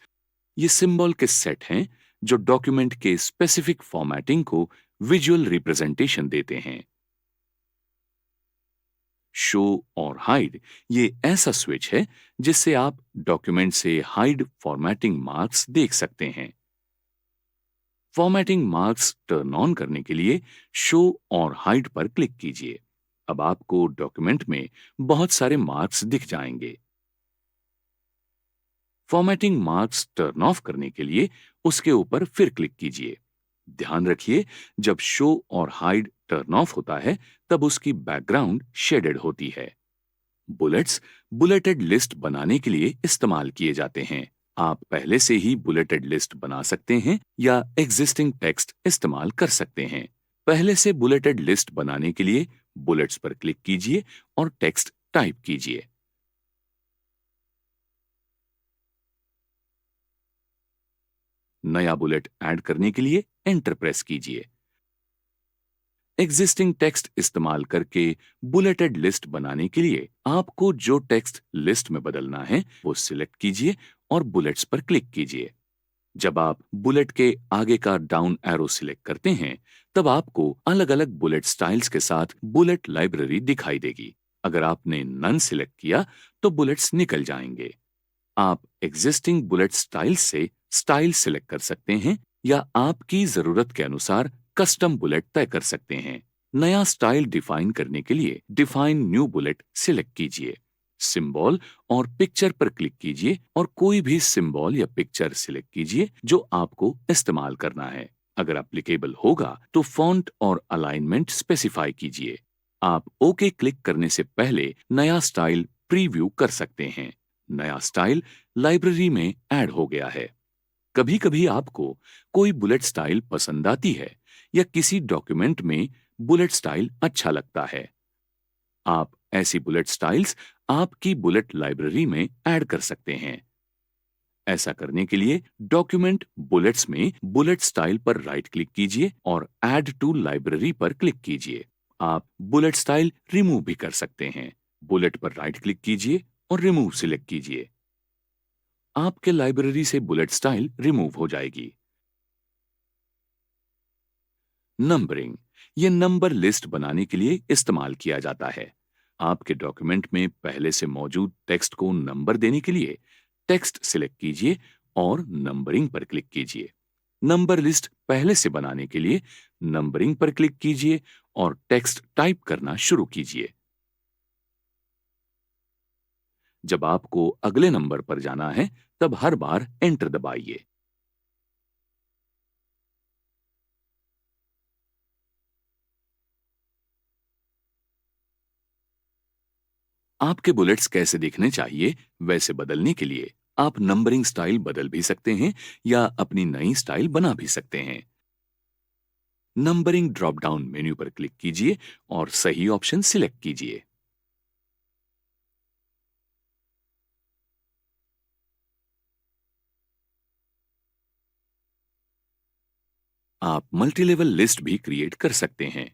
ये सिंबल के सेट हैं जो डॉक्यूमेंट के स्पेसिफिक फॉर्मेटिंग को विजुअल रिप्रेजेंटेशन देते हैं। शो और हाइड ये ऐसा स्विच है जिससे आप डॉक्यूमेंट से हाइड फॉर्मेटिंग मार्क्स देख सकते हैं। फॉर्मेटिंग मार्क्स टर्न ऑन करने के लिए शो और हाइड पर क्लिक कीजिए। अब आपको डॉक्यूमेंट में बहुत सारे मार्क्स दिख जाएंगे। फॉर्मेटिंग मार्क्स टर्न ऑफ करने के लिए उसके ऊपर फिर क्लिक कीजिए। ध्यान रखिए, जब शो और हाइड टर्न ऑफ होता है तब उसकी बैकग्राउंड शेडेड होती है। बुलेट्स बुलेटेड लिस्ट बनाने के लिए इस्तेमाल किए जाते हैं। आप पहले से ही बुलेटेड लिस्ट बना सकते हैं या एग्जिस्टिंग टेक्स्ट इस्तेमाल कर सकते हैं। पहले से बुलेटेड लिस्ट बनाने के लिए बुलेट्स पर क्लिक कीजिए और टेक्स्ट टाइप कीजिए। नया बुलेट ऐड करने के लिए एंटर प्रेस कीजिए। एग्जिस्टिंग टेक्स्ट इस्तेमाल करके बुलेटेड लिस्ट बनाने के लिए आपको जो टेक्स्ट लिस्ट में बदलना है वो सिलेक्ट कीजिए और बुलेट्स पर क्लिक कीजिए। जब आप बुलेट के आगे का डाउन एरो सिलेक्ट करते हैं, तब आपको अलग-अलग बुलेट स्टाइल्स के साथ बुलेट लाइब्रेरी दिखाई देगी। अगर आपने नन सिलेक्ट किया, तो बुलेट्स निकल जाएंगे। आप एग्जिस्टिंग बुलेट स्टाइल से स्टाइल सिलेक्ट कर सकते हैं या आपकी जरूरत के अनुसार कस्टम बुलेट तय कर सकते हैं। नया स्टाइल डिफाइन करने के लिए डिफाइन न्यू बुलेट सिलेक्ट कीजिए। सिंबल और पिक्चर पर क्लिक कीजिए और कोई भी सिंबल या पिक्चर सिलेक्ट कीजिए जो आपको इस्तेमाल करना है। अगर एप्लीकेबल होगा तो फॉन्ट और अलाइनमेंट स्पेसिफाई कीजिए। आप ओके क्लिक करने से पहले नया स्टाइल प्रीव्यू कर सकते हैं। नया स्टाइल लाइब्रेरी में ऐड हो गया है। कभी-कभी आपको कोई बुलेट स्टाइल पसंद आती है या किसी डॉक्यूमेंट में बुलेट स्टाइल अच्छा लगता है। आप ऐसी बुलेट स्टाइल्स आपकी बुलेट लाइब्रेरी में ऐड कर सकते हैं। ऐसा करने के लिए डॉक्यूमेंट बुलेट्स में बुलेट स्टाइल पर राइट क्लिक कीजिए और ऐड टू लाइब्रेरी पर क्लिक कीजिए। आप बुलेट स्टाइल रिमूव भी कर सकते हैं। बुलेट पर राइट क्लिक कीजिए और रिमूव सिलेक्ट कीजिए। आपके लाइब्रेरी से बुलेट स्टाइल रिमूव हो जाएगी। नंबरिंग ये नंबर लिस्ट बनाने के लिए इस्तेमाल किया जाता है। आपके डॉक्यूमेंट में पहले से मौजूद टेक्स्ट को नंबर देने के लिए टेक्स्ट सिलेक्ट कीजिए और नंबरिंग पर क्लिक कीजिए। नंबर लिस्ट पहले से बनाने के लिए नंबरिंग पर क्लिक कीजिए और टेक्स्ट टाइप करना शुरू कीजिए। जब आपको अगले नंबर पर जाना है, तब हर बार एंटर दबाइए। आपके बुलेट्स कैसे दिखने चाहिए वैसे बदलने के लिए आप नंबरिंग स्टाइल बदल भी सकते हैं या अपनी नई स्टाइल बना भी सकते हैं। नंबरिंग ड्रॉप डाउन मेन्यू पर क्लिक कीजिए और सही ऑप्शन सिलेक्ट कीजिए। आप मल्टीलेवल लिस्ट भी क्रिएट कर सकते हैं।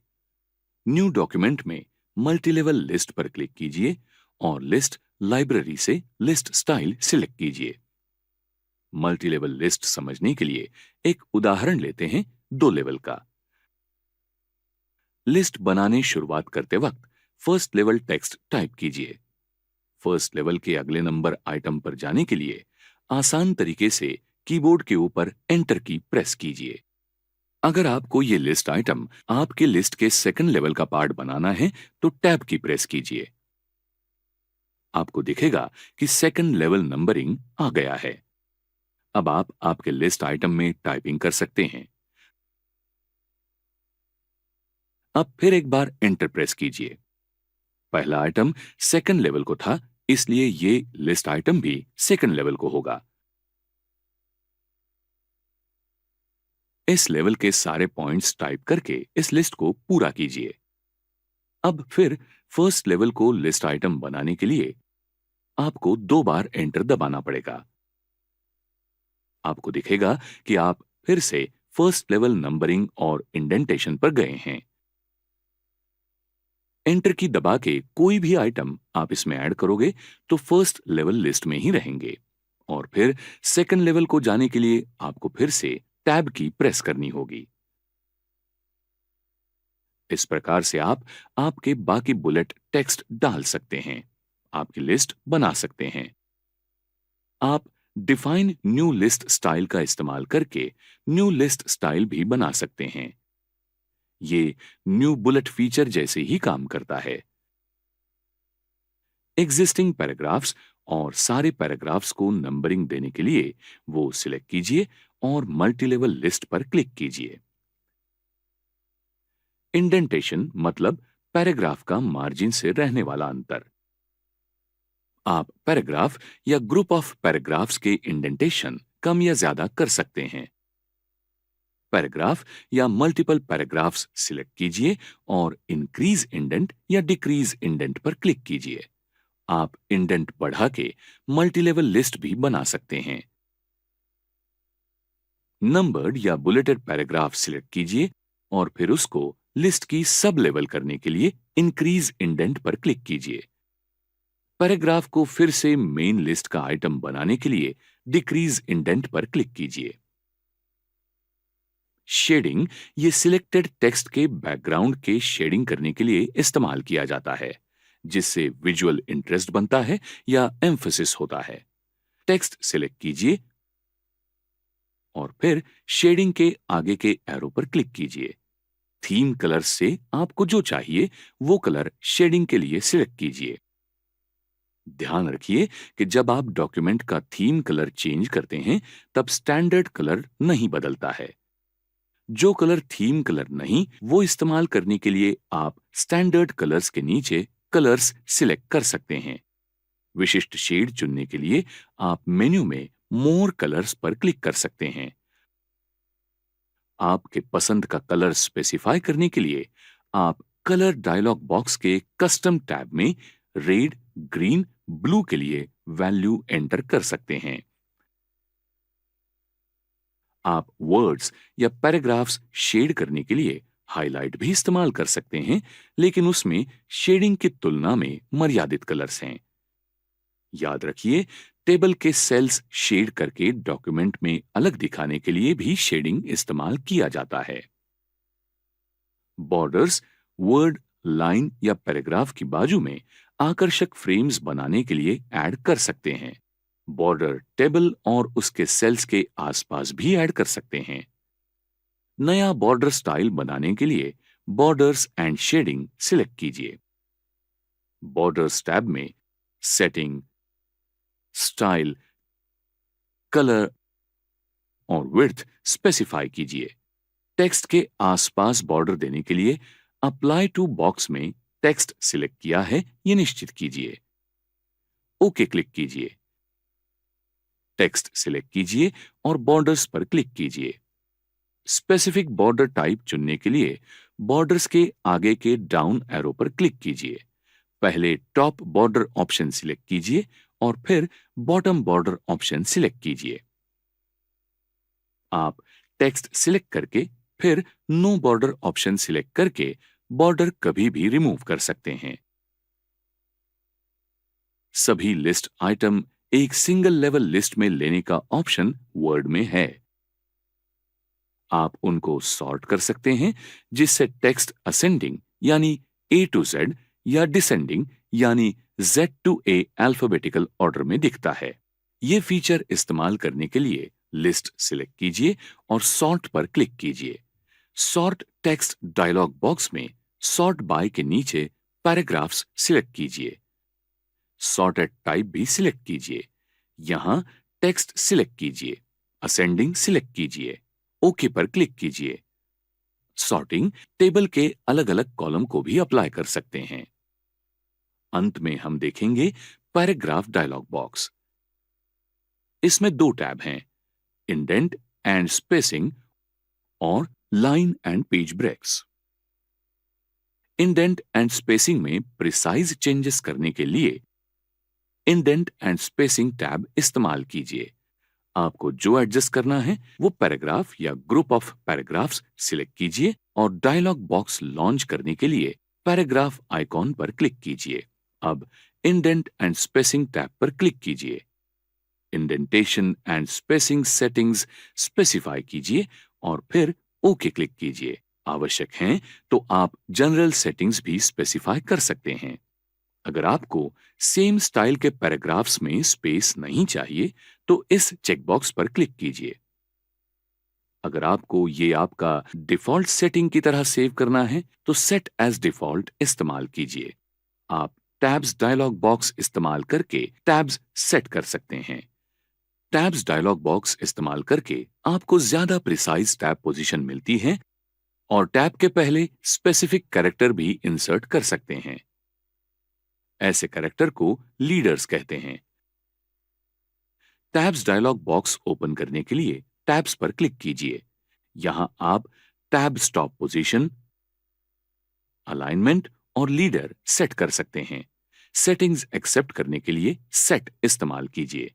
न्यू डॉक्यूमेंट में मल्टीलेवल लिस्ट पर क्लिक कीजिए और लिस्ट लाइब्रेरी से लिस्ट स्टाइल सिलेक्ट कीजिए। मल्टीलेवल लिस्ट समझने के लिए एक उदाहरण लेते हैं 2 लेवल का। लिस्ट बनाने शुरुआत करते वक्त फर्स्ट लेवल टेक्स्ट टाइप कीजिए। फर्स्ट लेवल के अगले नंबर आइटम पर जाने के लिए आसान तरीके से कीबोर्ड के ऊपर एंटर की प्रेस कीजिए। अगर आपको ये लिस्ट आइटम आपके लिस्ट के सेकंड लेवल का पार्ट बनाना है तो टैब की प्रेस कीजिए। आपको दिखेगा कि सेकंड लेवल नंबरिंग आ गया है। अब आप आपके लिस्ट आइटम में टाइपिंग कर सकते हैं। अब फिर एक बार एंटर प्रेस कीजिए। पहला आइटम सेकंड लेवल को था, इसलिए ये लिस्ट आइटम भी सेकंड लेवल को होगा। इस लेवल के सारे पॉइंट्स टाइप करके इस लिस्ट को पूरा कीजिए। अब फिर फर्स्ट लेवल को लिस्ट आइटम बनाने के लिए आपको 2 बार एंटर दबाना पड़ेगा। आपको दिखेगा कि आप फिर से फर्स्ट लेवल नंबरिंग और इंडेंटेशन पर गए हैं। एंटर की दबा के कोई भी आइटम आप इसमें ऐड करोगे तो फर्स्ट लेवल लिस्ट में ही रहेंगे और फिर सेकंड लेवल को जाने के लिए आपको फिर से टैब की प्रेस करनी होगी। इस प्रकार से आप आपके बाकी बुलेट टेक्स्ट डाल सकते हैं, आपकी लिस्ट बना सकते हैं। आप डिफाइन न्यू लिस्ट स्टाइल का इस्तेमाल करके न्यू लिस्ट स्टाइल भी बना सकते हैं। ये न्यू बुलेट फीचर जैसे ही काम करता है। एग्जिस्टिंग पैराग्राफ्स और सारे पैराग्राफ्स को नंबरिंग देने के लिए वो सिलेक्ट कीजिए और मल्टीलेवल लिस्ट पर क्लिक कीजिए। इंडेंटेशन मतलब पैराग्राफ का मार्जिन से रहने वाला अंतर। आप पैराग्राफ या ग्रुप ऑफ पैराग्राफ्स के इंडेंटेशन कम या ज्यादा कर सकते हैं। पैराग्राफ या मल्टीपल पैराग्राफ्स सिलेक्ट कीजिए और इंक्रीज इंडेंट या डिक्रीज इंडेंट पर क्लिक कीजिए। आप इंडेंट बढ़ा के मल्टीलेवल लिस्ट भी बना सकते हैं। नंबर्ड या बुलेटेड पैराग्राफ सिलेक्ट कीजिए और फिर उसको लिस्ट की सब लेवल करने के लिए इंक्रीज इंडेंट पर क्लिक कीजिए। पैराग्राफ को फिर से मेन लिस्ट का आइटम बनाने के लिए डिक्रीज इंडेंट पर क्लिक कीजिए। शेडिंग ये सिलेक्टेड टेक्स्ट के बैकग्राउंड के शेडिंग करने के लिए इस्तेमाल किया जाता है, जिससे विजुअल इंटरेस्ट बनता है या एम्फेसिस होता है। टेक्स्ट सिलेक्ट कीजिए और फिर शेडिंग के आगे के एरो पर क्लिक कीजिए। थीम कलर से आपको जो चाहिए वो कलर शेडिंग के लिए सिलेक्ट कीजिए। ध्यान रखिए कि जब आप डॉक्यूमेंट का थीम कलर चेंज करते हैं तब स्टैंडर्ड कलर नहीं बदलता है। जो कलर थीम कलर नहीं, वो इस्तेमाल करने के लिए आप स्टैंडर्ड कलर्स के नीचे कलर्स सिलेक्ट कर सकते हैं। विशिष्ट शेड चुनने के लिए आप मेन्यू में मोर कलर्स पर क्लिक कर सकते हैं। आपके पसंद का कलर स्पेसिफाई करने के लिए आप कलर डायलॉग बॉक्स के कस्टम टैब में रेड, ग्रीन, ब्लू के लिए वैल्यू एंटर कर सकते हैं। आप वर्ड्स या पैराग्राफ्स शेड करने के लिए हाईलाइट भी इस्तेमाल कर सकते हैं, लेकिन उसमें शेडिंग की तुलना में मर्यादित कलर्स हैं। याद रखिए, टेबल के सेल्स शेड करके डॉक्यूमेंट में अलग दिखाने के लिए भी शेडिंग इस्तेमाल किया जाता है। बॉर्डर्स वर्ड, लाइन या पैराग्राफ की बाजू में आकर्षक फ्रेम्स बनाने के लिए ऐड कर सकते हैं। बॉर्डर टेबल और उसके सेल्स के आसपास भी ऐड कर सकते हैं। नया बॉर्डर स्टाइल बनाने के लिए बॉर्डर्स एंड शेडिंग सिलेक्ट कीजिए। बॉर्डर्स टैब में सेटिंग, स्टाइल, कलर और विड्थ स्पेसिफाई कीजिए। टेक्स्ट के आसपास बॉर्डर देने के लिए अप्लाई टू बॉक्स में टेक्स्ट सिलेक्ट किया है ये निश्चित कीजिए। ओके क्लिक कीजिए। टेक्स्ट सिलेक्ट कीजिए और बॉर्डर्स पर क्लिक कीजिए। स्पेसिफिक बॉर्डर टाइप चुनने के लिए बॉर्डर्स के आगे के डाउन एरो पर क्लिक कीजिए। पहले टॉप बॉर्डर ऑप्शन सिलेक्ट कीजिए और फिर बॉटम बॉर्डर ऑप्शन सिलेक्ट कीजिए। आप टेक्स्ट सिलेक्ट करके फिर नो बॉर्डर ऑप्शन सिलेक्ट करके बॉर्डर कभी भी रिमूव कर सकते हैं। सभी लिस्ट आइटम एक सिंगल लेवल लिस्ट में लेने का ऑप्शन वर्ड में है। आप उनको सॉर्ट कर सकते हैं, जिससे टेक्स्ट असेंडिंग यानी ए टू जेड या डिसेंडिंग यानी Z to A alphabetical order में दिखता है। ये फीचर इस्तेमाल करने के लिए लिस्ट सिलेक्ट कीजिए और सॉर्ट पर क्लिक कीजिए। सॉर्ट टेक्स्ट डायलॉग बॉक्स में सॉर्ट बाय के नीचे पैराग्राफ्स सिलेक्ट कीजिए। सॉर्टेड टाइप भी सिलेक्ट कीजिए। यहां टेक्स्ट सिलेक्ट कीजिए, असेंडिंग सिलेक्ट कीजिए, ओके पर क्लिक कीजिए। सॉर्टिंग टेबल के अलग अलग कॉलम को भी अप्लाई कर सकते हैं। अंत में हम देखेंगे पैराग्राफ डायलॉग बॉक्स। इसमें दो टैब हैं, इंडेंट एंड स्पेसिंग और line and page breaks. Indent and spacing में प्रिसाइज चेंजेस करने के लिए इंडेंट एंड स्पेसिंग टैब इस्तेमाल कीजिए। आपको जो एडजस्ट करना है वो पैराग्राफ या ग्रुप ऑफ पैराग्राफ्स सिलेक्ट कीजिए और डायलॉग बॉक्स लॉन्च करने के लिए पैराग्राफ आइकॉन पर क्लिक कीजिए। अब इंडेंट एंड स्पेसिंग टैब पर क्लिक कीजिए। Indentation and spacing settings specify कीजिए और फिर ओके क्लिक कीजिए। आवश्यक हैं तो आप जनरल सेटिंग्स भी स्पेसिफाई कर सकते हैं। अगर आपको सेम स्टाइल के पैराग्राफ्स में स्पेस नहीं चाहिए तो इस चेकबॉक्स पर क्लिक कीजिए। अगर आपको ये आपका डिफॉल्ट सेटिंग की तरह सेव करना है तो सेट एज डिफॉल्ट इस्तेमाल कीजिए। आप टैब्स डायलॉग बॉक्स इस्तेमाल करके टैब्स सेट कर सकते हैं। टैब्स डायलॉग बॉक्स इस्तेमाल करके आपको ज्यादा प्रिसाइज टैब पोजीशन मिलती है और टैब के पहले स्पेसिफिक कैरेक्टर भी इंसर्ट कर सकते हैं। ऐसे कैरेक्टर को लीडर्स कहते हैं। टैब्स डायलॉग बॉक्स ओपन करने के लिए टैब्स पर क्लिक कीजिए। यहां आप टैब स्टॉप पोजीशन, अलाइनमेंट और लीडर सेट कर सकते हैं। सेटिंग्स एक्सेप्ट करने के लिए सेट इस्तेमाल कीजिए।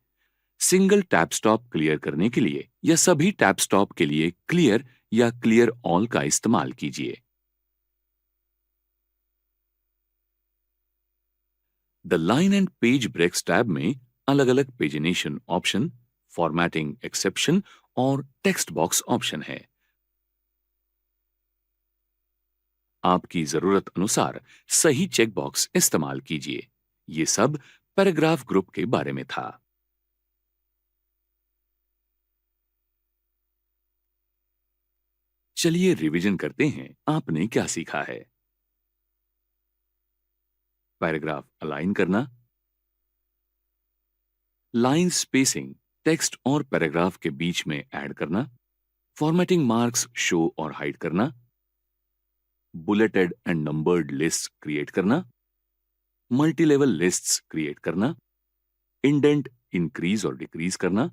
सिंगल टैब स्टॉप क्लियर करने के लिए या सभी टैब स्टॉप के लिए क्लियर या क्लियर ऑल का इस्तेमाल कीजिए। The line and page breaks tab में अलग-अलग पेजिनेशन ऑप्शन, फॉर्मेटिंग एक्सेप्शन और टेक्स्ट बॉक्स ऑप्शन है। आपकी जरूरत अनुसार सही चेक बॉक्स इस्तेमाल कीजिए। ये सब पैराग्राफ ग्रुप के बारे में था। चलिए रिवीजन करते हैं आपने क्या सीखा है। पैराग्राफ अलाइन करना, लाइन स्पेसिंग टेक्स्ट और पैराग्राफ के बीच में ऐड करना, फॉर्मेटिंग मार्क्स शो और हाइड करना, bulleted and numbered list create करना, मल्टी लेवल लिस्ट्स क्रिएट करना, इंडेंट इंक्रीज और डिक्रीज करना,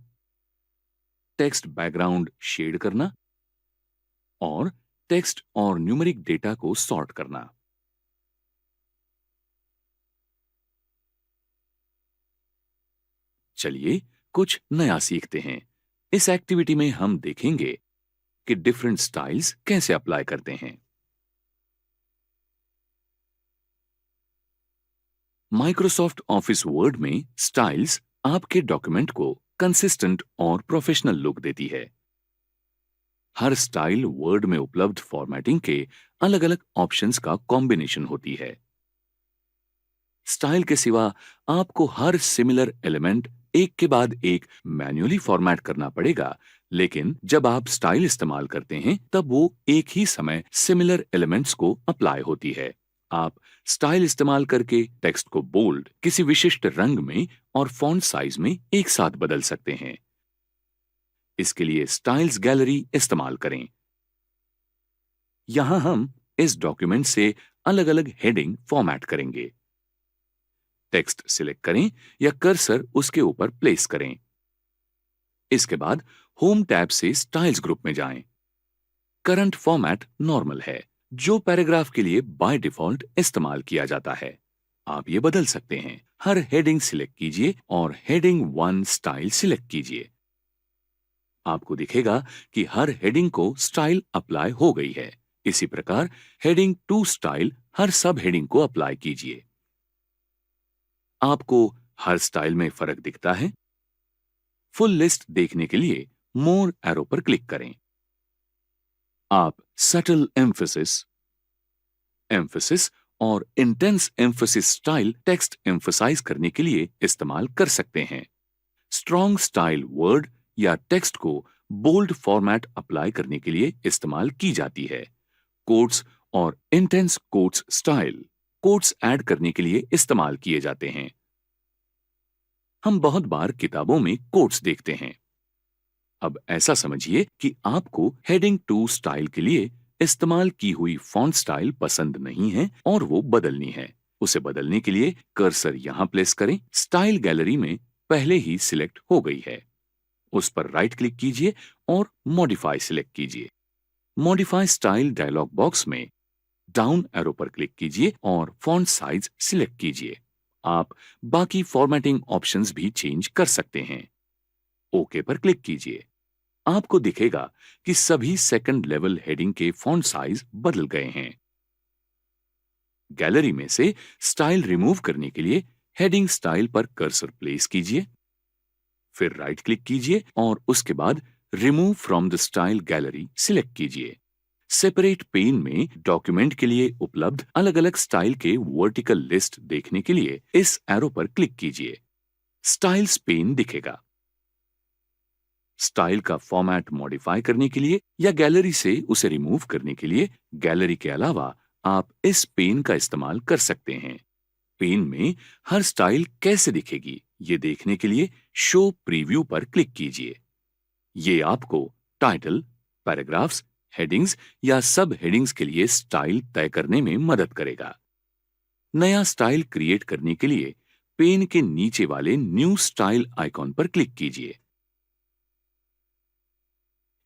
टेक्स्ट बैकग्राउंड शेड करना और टेक्स्ट और न्यूमेरिक डेटा को सॉर्ट करना। चलिए कुछ नया सीखते हैं। इस एक्टिविटी में हम देखेंगे कि डिफरेंट स्टाइल्स कैसे अप्लाई करते हैं। माइक्रोसॉफ्ट ऑफिस वर्ड में स्टाइल्स आपके डॉक्यूमेंट को कंसिस्टेंट और प्रोफेशनल लुक देती है। हर स्टाइल वर्ड में उपलब्ध फॉर्मेटिंग के अलग-अलग ऑप्शंस का कॉम्बिनेशन होती है। स्टाइल के सिवा आपको हर सिमिलर एलिमेंट एक के बाद एक मैन्युअली फॉर्मेट करना पड़ेगा, लेकिन जब आप स्टाइल इस्तेमाल करते हैं तब वो एक ही समय सिमिलर एलिमेंट्स को अप्लाई होती है। आप स्टाइल इस्तेमाल करके टेक्स्ट को बोल्ड, किसी विशिष्ट रंग में और फॉन्ट साइज में एक साथ बदल सकते हैं। इसके लिए स्टाइल्स गैलरी इस्तेमाल करें। यहां हम इस डॉक्यूमेंट से अलग-अलग हेडिंग फॉर्मेट करेंगे। टेक्स्ट सिलेक्ट करें या कर्सर उसके ऊपर प्लेस करें। इसके बाद होम टैब से स्टाइल्स ग्रुप में जाएं। करंट फॉर्मेट नॉर्मल है, जो पैराग्राफ के लिए बाय डिफॉल्ट इस्तेमाल किया जाता है। आप ये बदल सकते हैं। हर हेडिंग सिलेक्ट कीजिए और हेडिंग 1 स्टाइल सिलेक्ट कीजिए। आपको दिखेगा कि हर हेडिंग को स्टाइल अप्लाई हो गई है। इसी प्रकार हेडिंग 2 स्टाइल हर सब हेडिंग को अप्लाई कीजिए। आपको हर स्टाइल में फर्क दिखता है। फुल लिस्ट देखने के लिए मोर एरो पर क्लिक करें। आप सटल एम्फेसिस, एम्फेसिस और intense emphasis style text emphasize करने के लिए इस्तेमाल कर सकते हैं। स्ट्रॉन्ग स्टाइल वर्ड या टेक्स्ट को बोल्ड फॉर्मेट अप्लाई करने के लिए इस्तेमाल की जाती है। कोट्स और intense quotes style quotes add करने के लिए इस्तेमाल किए जाते हैं। हम बहुत बार किताबों में कोट्स देखते हैं। अब ऐसा समझिए कि आपको हेडिंग 2 स्टाइल के लिए इस्तेमाल की हुई फॉन्ट स्टाइल पसंद नहीं है और वो बदलनी है। उसे बदलने के लिए कर्सर यहां प्लेस करें। स्टाइल गैलरी में पहले ही सिलेक्ट हो गई है। उस पर राइट क्लिक कीजिए और मॉडिफाई सिलेक्ट कीजिए। मॉडिफाई स्टाइल डायलॉग बॉक्स में डाउन एरो पर क्लिक कीजिए और फॉन्ट साइज सिलेक्ट कीजिए। आप बाकी फॉर्मेटिंग ऑप्शंस भी चेंज कर सकते हैं। ओके पर क्लिक कीजिए। आपको दिखेगा कि सभी सेकंड लेवल हेडिंग के फॉन्ट साइज बदल गए हैं। गैलरी में से स्टाइल रिमूव करने के लिए हेडिंग स्टाइल पर कर्सर प्लेस कीजिए, फिर राइट क्लिक कीजिए और उसके बाद remove from the style gallery select कीजिए। सेपरेट पेन में डॉक्यूमेंट के लिए उपलब्ध अलग-अलग स्टाइल के वर्टिकल लिस्ट देखने के लिए इस एरो पर क्लिक कीजिए। स्टाइल्स पेन दिखेगा। स्टाइल का फॉर्मेट मॉडिफाई करने के लिए या गैलरी से उसे रिमूव करने के लिए गैलरी के अलावा आप इस पेन का इस्तेमाल कर सकते हैं। पेन में हर स्टाइल कैसे दिखेगी ये देखने के लिए शो प्रीव्यू पर क्लिक कीजिए। ये आपको टाइटल, पैराग्राफ्स, हेडिंग्स या सब हेडिंग्स के लिए स्टाइल तय करने में मदद करेगा। नया स्टाइल क्रिएट करने के लिए पेन के नीचे वाले न्यू स्टाइल आइकॉन पर क्लिक कीजिए।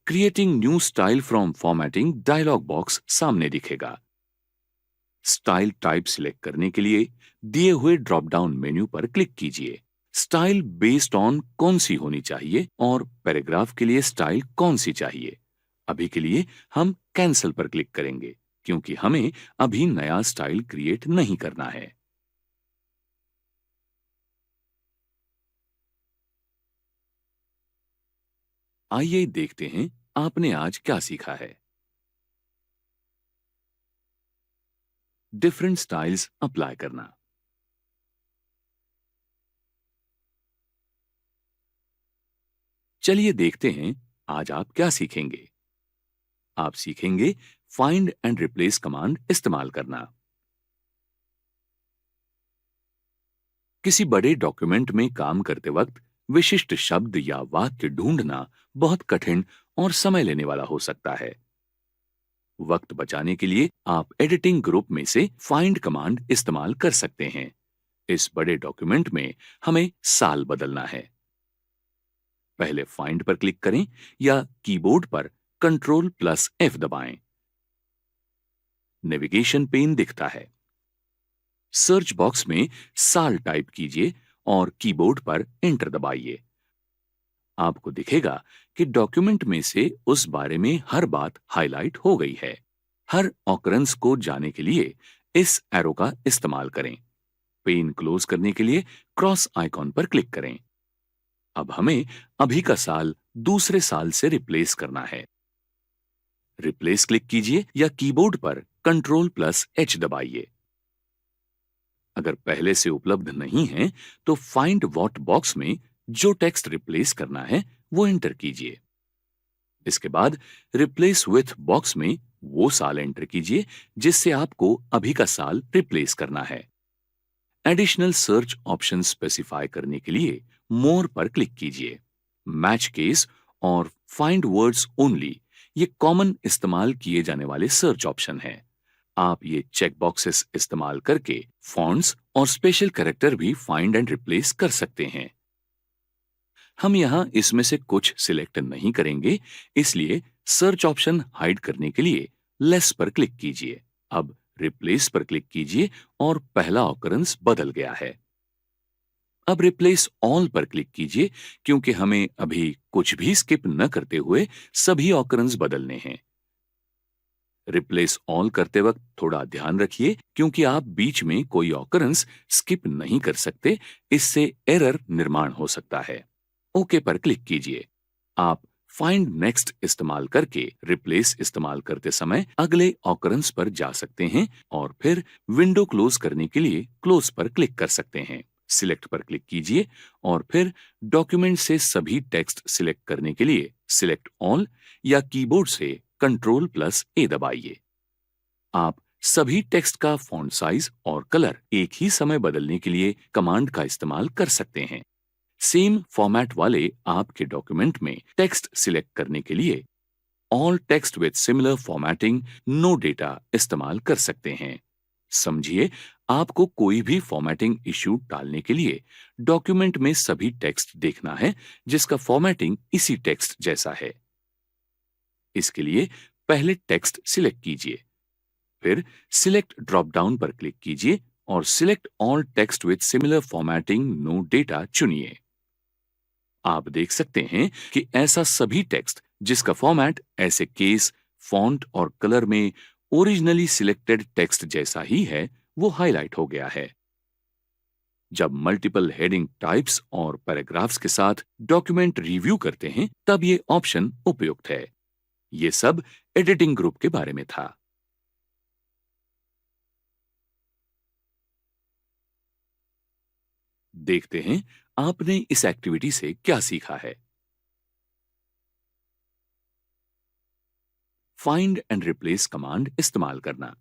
Creating new style from formatting dialog box सामने दिखेगा। स्टाइल टाइप सिलेक्ट करने के लिए दिए हुए ड्रॉप डाउन मेन्यू पर क्लिक कीजिए। स्टाइल बेस्ड ऑन कौन सी होनी चाहिए और पैराग्राफ के लिए स्टाइल कौन सी चाहिए। अभी के लिए हम कैंसिल पर क्लिक करेंगे क्योंकि हमें अभी नया स्टाइल क्रिएट नहीं करना है। आइए देखते हैं आपने आज क्या सीखा है। डिफरेंट स्टाइल्स अप्लाई करना। चलिए देखते हैं आज आप क्या सीखेंगे। आप सीखेंगे फाइंड एंड रिप्लेस कमांड इस्तेमाल करना। किसी बड़े डॉक्यूमेंट में काम करते वक्त विशिष्ट शब्द या वाक्य ढूंढना बहुत कठिन और समय लेने वाला हो सकता है। वक्त बचाने के लिए आप एडिटिंग ग्रुप में से फाइंड कमांड इस्तेमाल कर सकते हैं। इस बड़े डॉक्यूमेंट में हमें साल बदलना है। पहले फाइंड पर क्लिक करें या कीबोर्ड पर कंट्रोल प्लस एफ दबाएं। नेविगेशन पेन दिखता है। सर्च बॉक्स में साल टाइप कीजिए और कीबोर्ड पर एंटर दबाइए। आपको दिखेगा कि डॉक्यूमेंट में से उस बारे में हर बात हाईलाइट हो गई है। हर ऑकरेंस को जाने के लिए इस एरो का इस्तेमाल करें। पेन क्लोज करने के लिए क्रॉस आइकॉन पर क्लिक करें। अब हमें अभी का साल दूसरे साल से रिप्लेस करना है। रिप्लेस क्लिक कीजिए या कीबोर्ड पर कंट्रोल प्लस एच दबाइए। अगर पहले से उपलब्ध नहीं है तो फाइंड व्हाट बॉक्स में जो टेक्स्ट रिप्लेस करना है वो एंटर कीजिए। इसके बाद रिप्लेस विथ बॉक्स में वो साल एंटर कीजिए जिससे आपको अभी का साल रिप्लेस करना है। एडिशनल सर्च ऑप्शन स्पेसिफाई करने के लिए मोर पर क्लिक कीजिए। मैच केस और फाइंड वर्ड्स ओनली ये कॉमन इस्तेमाल किए जाने वाले सर्च ऑप्शन हैं। आप ये चेक बॉक्सेस इस्तेमाल करके फॉन्ट्स और स्पेशल कैरेक्टर भी फाइंड एंड रिप्लेस कर सकते हैं। हम यहाँ इसमें से कुछ सिलेक्ट नहीं करेंगे, इसलिए सर्च ऑप्शन हाइड करने के लिए लेस पर क्लिक कीजिए। अब रिप्लेस पर क्लिक कीजिए और पहला ऑकरेंस बदल गया है। अब रिप्लेस ऑल पर क्लिक कीजिए क्योंकि हमें अभी कुछ भी स्किप न करते हुए सभी ऑकरेंस बदलने हैं। रिप्लेस ऑल करते वक्त थोड़ा ध्यान रखिए क्योंकि आप बीच में कोई ऑकरेंस स्किप नहीं कर सकते, इससे एरर निर्माण हो सकता है। ओके पर क्लिक कीजिए। आप फाइंड नेक्स्ट इस्तेमाल करके रिप्लेस इस्तेमाल करते समय अगले ऑकरेंस पर जा सकते हैं और फिर विंडो क्लोज करने के लिए क्लोज पर क्लिक कर सकते हैं। सिलेक्ट पर क्लिक कीजिए और फिर डॉक्यूमेंट से सभी टेक्स्ट सिलेक्ट करने के लिए सिलेक्ट ऑल या कीबोर्ड से कंट्रोल प्लस ए दबाइए। आप सभी टेक्स्ट का फॉन्ट साइज और कलर एक ही समय बदलने के लिए कमांड का इस्तेमाल कर सकते हैं। सेम फॉर्मेट वाले आपके डॉक्यूमेंट में टेक्स्ट सिलेक्ट करने के लिए all text with similar formatting no data इस्तेमाल कर सकते हैं। समझिए, आपको कोई भी फॉर्मेटिंग इश्यू टालने के लिए डॉक्यूमेंट में सभी टेक्स्ट देखना है जिसका फॉर्मेटिंग इसी टेक्स्ट जैसा है। इसके लिए पहले टेक्स्ट सिलेक्ट कीजिए, फिर सिलेक्ट ड्रॉप डाउन पर क्लिक कीजिए और select all text with similar formatting no data चुनिए। आप देख सकते हैं कि ऐसा सभी टेक्स्ट जिसका फॉर्मेट ऐसे केस, फॉन्ट और कलर में ओरिजिनली सिलेक्टेड टेक्स्ट जैसा ही है, वो हाईलाइट हो गया है। जब मल्टीपल हेडिंग टाइप्स और पैराग्राफ्स के साथ डॉक्यूमेंट रिव्यू करते हैं, तब ये ऑप्शन उपयुक्त है। ये सब एडिटिंग ग्रुप के बारे में था। देखते हैं आपने इस एक्टिविटी से क्या सीखा है। फाइंड एंड रिप्लेस कमांड इस्तेमाल करना।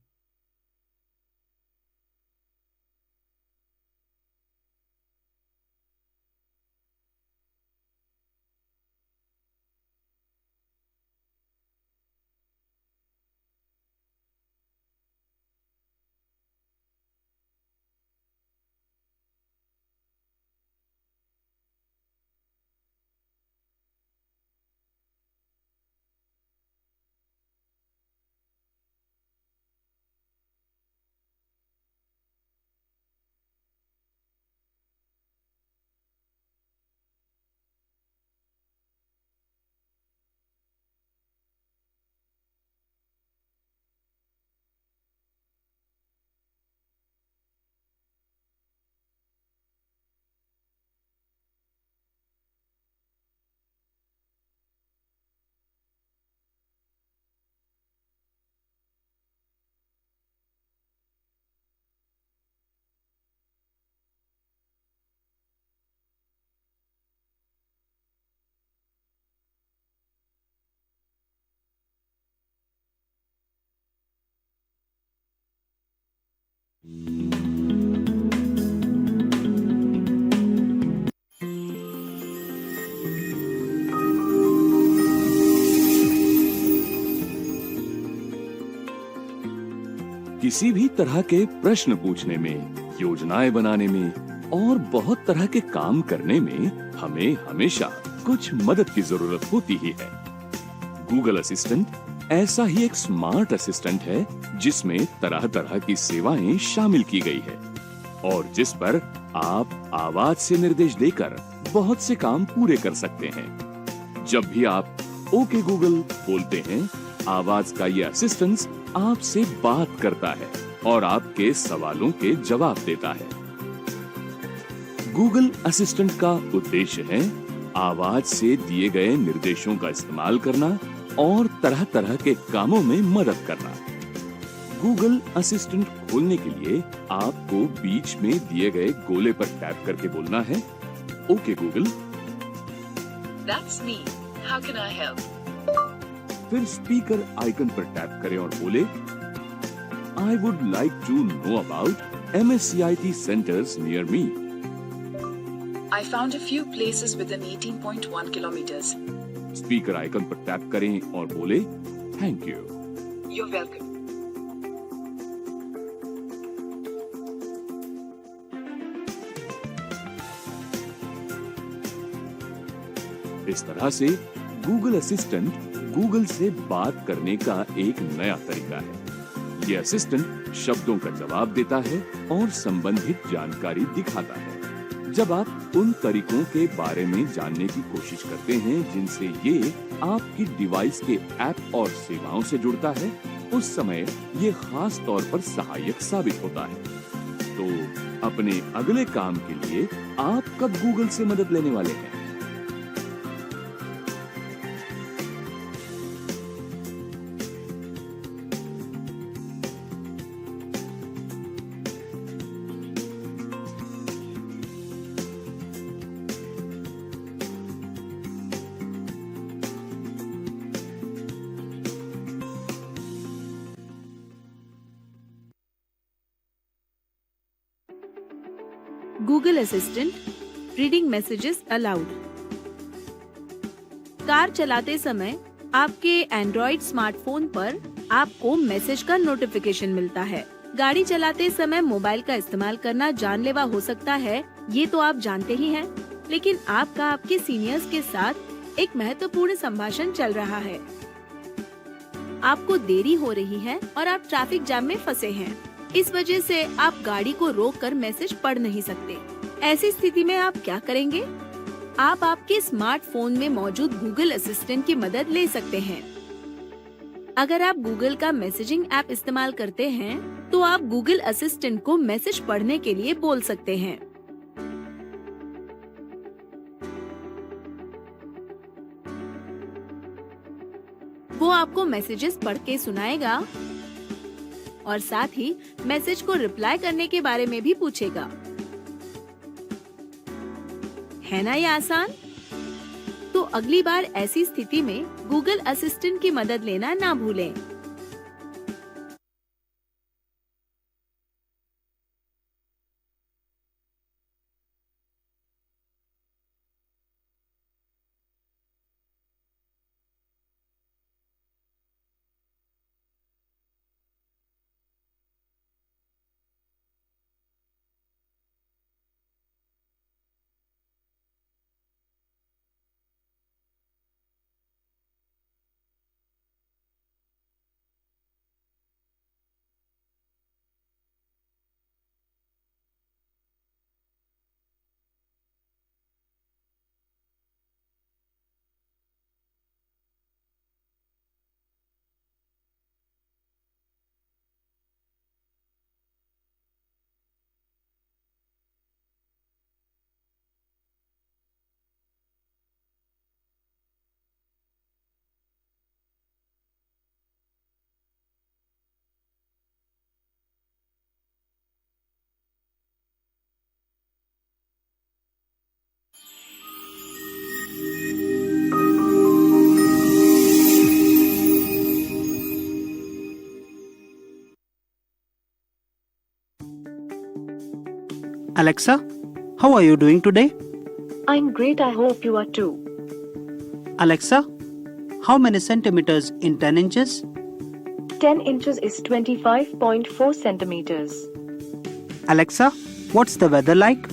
किसी भी तरह के प्रश्न पूछने में, योजनाएं बनाने में और बहुत तरह के काम करने में हमें हमेशा कुछ मदद की जरूरत होती ही है। गूगल असिस्टेंट ऐसा ही एक स्मार्ट असिस्टेंट है जिसमें तरह तरह की सेवाएं शामिल की गई है और जिस पर आप आवाज से निर्देश देकर बहुत से काम पूरे कर सकते हैं। जब भी आप ओके गूगल बोलते हैं, आवाज का ये असिस्टेंट आपसे बात करता है और आपके सवालों के जवाब देता है। गूगल असिस्टेंट का उद्देश्य है आवाज से दिए गए निर्देशों का इस्तेमाल करना और तरह तरह के कामों में मदद करना। गूगल असिस्टेंट खोलने के लिए आपको बीच में दिए गए गोले पर टैप करके बोलना है, okay Google. That's me. How can I help? फिर स्पीकर आइकन पर टैप करें और बोले, I would like to know about MSCIT centers near me. I found a few places within 18.1 kilometers. Speaker icon पर tap करें और बोले, thank you. You're welcome. इस तरह से गूगल असिस्टेंट गूगल से बात करने का एक नया तरीका है। ये असिस्टेंट शब्दों का जवाब देता है और संबंधित जानकारी दिखाता है। जब आप उन तरीकों के बारे में जानने की कोशिश करते हैं जिनसे ये आपकी डिवाइस के ऐप और सेवाओं से जुड़ता है, उस समय ये खास तौर पर सहायक साबित होता है। तो अपने अगले काम के लिए आप कब गूगल से मदद लेने वाले हैं? Google assistant reading messages allowed. Car चलाते समय आपके एंड्रॉइड स्मार्टफोन पर आपको मैसेज का नोटिफिकेशन मिलता है। गाड़ी चलाते समय मोबाइल का इस्तेमाल करना जानलेवा हो सकता है, ये तो आप जानते ही हैं। लेकिन आपका आपके सीनियर्स के साथ एक महत्वपूर्ण संभाषण चल रहा है। आपको देरी हो रही है और आप ट्रैफिक जाम में फंसे हैं। इस वजह से आप गाड़ी को रोककर मैसेज पढ़ नहीं सकते। ऐसी स्थिति में आप क्या करेंगे? आप आपके स्मार्टफोन में मौजूद गूगल असिस्टेंट की मदद ले सकते हैं। अगर आप गूगल का मैसेजिंग ऐप इस्तेमाल करते हैं, तो आप गूगल असिस्टेंट को मैसेज पढ़ने के लिए बोल सकते हैं। वो आपको मैसेजेस पढ़ के सुनाएगा और साथ ही मैसेज को रिप्लाई करने के बारे में भी पूछेगा। है ना ये आसान? तो अगली बार ऐसी स्थिति में गूगल असिस्टेंट की मदद लेना ना भूलें। Alexa, how are you doing today? I'm great, I hope you are too. Alexa, how many centimeters in 10 inches? 10 inches is 25.4 centimeters. Alexa, what's the weather like?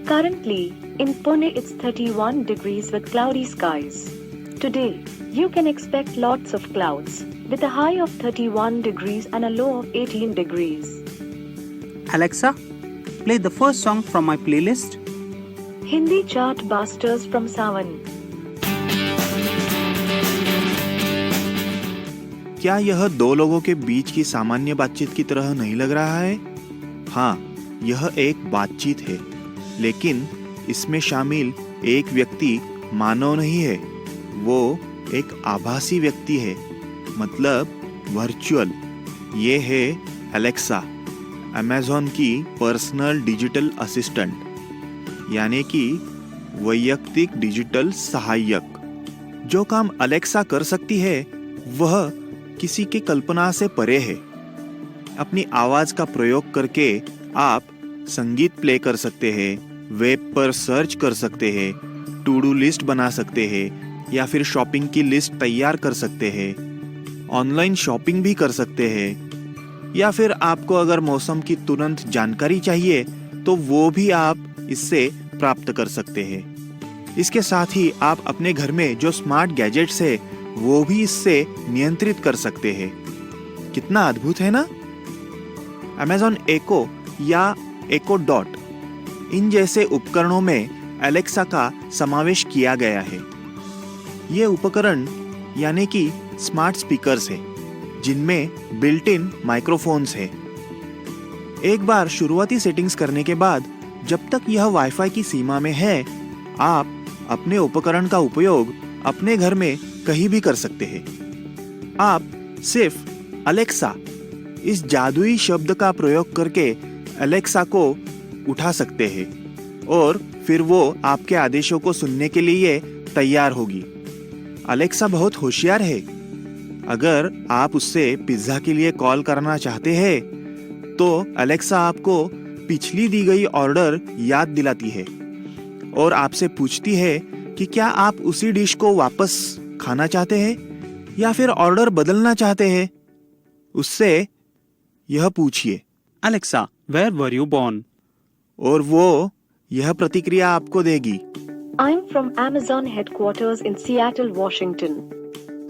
Currently, in Pune it's 31 degrees with cloudy skies. Today, you can expect lots of clouds, with a high of 31 degrees and a low of 18 degrees. Alexa, play the first song from my playlist. Hindi chart busters from Sawan. क्या यह दो लोगों के बीच की सामान्य बातचीत की तरह नहीं लग रहा है? हाँ, यह एक बातचीत है, लेकिन इसमें शामिल एक व्यक्ति मानव नहीं है, वो एक आभासी व्यक्ति है, मतलब वर्चुअल। ये है एलेक्सा, अमेज़न की पर्सनल डिजिटल असिस्टेंट, यानी कि वैयक्तिक डिजिटल सहायक। जो काम एलेक्सा कर सकती है वह किसी की कल्पना से परे है। अपनी आवाज का प्रयोग करके आप संगीत प्ले कर सकते हैं, वेब पर सर्च कर सकते हैं, टू डू लिस्ट बना सकते हैं या फिर शॉपिंग की लिस्ट तैयार कर सकते हैं, ऑनलाइन शॉपिंग भी कर सकते हैं, या फिर आपको अगर मौसम की तुरंत जानकारी चाहिए तो वो भी आप इससे प्राप्त कर सकते हैं। इसके साथ ही आप अपने घर में जो स्मार्ट गैजेट्स है वो भी इससे नियंत्रित कर सकते हैं। कितना अद्भुत है ना? Amazon Echo या Echo Dot इन जैसे उपकरणों में एलेक्सा का समावेश किया गया है। ये उपकरण यानी कि स्मार्ट स्पीकर्स है, जिनमें बिल्ट इन माइक्रोफोन्स है। एक बार शुरुआती सेटिंग्स करने के बाद जब तक यह वाईफाई की सीमा में है, आप अपने उपकरण का उपयोग अपने घर में कहीं भी कर सकते हैं। आप सिर्फ अलेक्सा इस जादुई शब्द का प्रयोग करके अलेक्सा को उठा सकते हैं और फिर वो आपके आदेशों को सुनने के लिए तैयार होगी। अलेक्सा बहुत होशियार है। अगर आप उससे पिज्जा के लिए कॉल करना चाहते हैं तो अलेक्सा आपको पिछली दी गई ऑर्डर याद दिलाती है और आपसे पूछती है कि क्या आप उसी डिश को वापस खाना चाहते हैं या फिर ऑर्डर बदलना चाहते हैं। उससे यह पूछिए, Alexa, where were you born? और वो यह प्रतिक्रिया आपको देगी। I'm from Amazon headquarters in Seattle, Washington.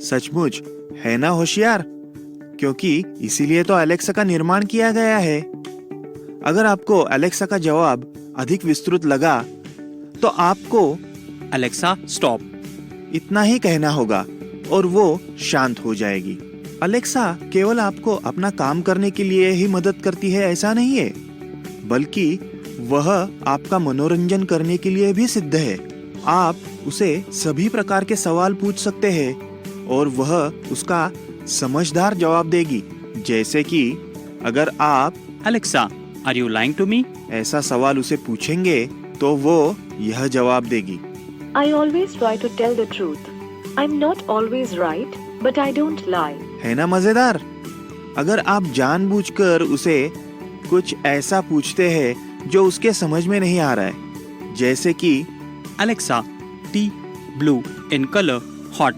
सचमुच है ना होशियार? क्योंकि इसीलिए तो अलेक्सा का निर्माण किया गया है। अगर आपको अलेक्सा का जवाब अधिक विस्तृत लगा तो आपको Alexa, stop. इतना ही कहना होगा और वो शांत हो जाएगी। अलेक्सा केवल आपको अपना काम करने के लिए ही मदद करती है ऐसा नहीं है, बल्कि वह आपका मनोरंजन करने के लिए भी सिद्ध है। आप उसे सभी प्रकार के सवाल पूछ सकते हैं और वह उसका समझदार जवाब देगी। जैसे कि अगर आप Alexa, are you lying to me? ऐसा सवाल उसे पूछेंगे तो वो यह जवाब देगी। I always try to tell the truth. I'm not always right, but I don't lie. है ना मजेदार? अगर आप जानबूझकर उसे कुछ ऐसा पूछते हैं जो उसके समझ में नहीं आ रहा है, जैसे कि Alexa, tea, blue, in color, hot.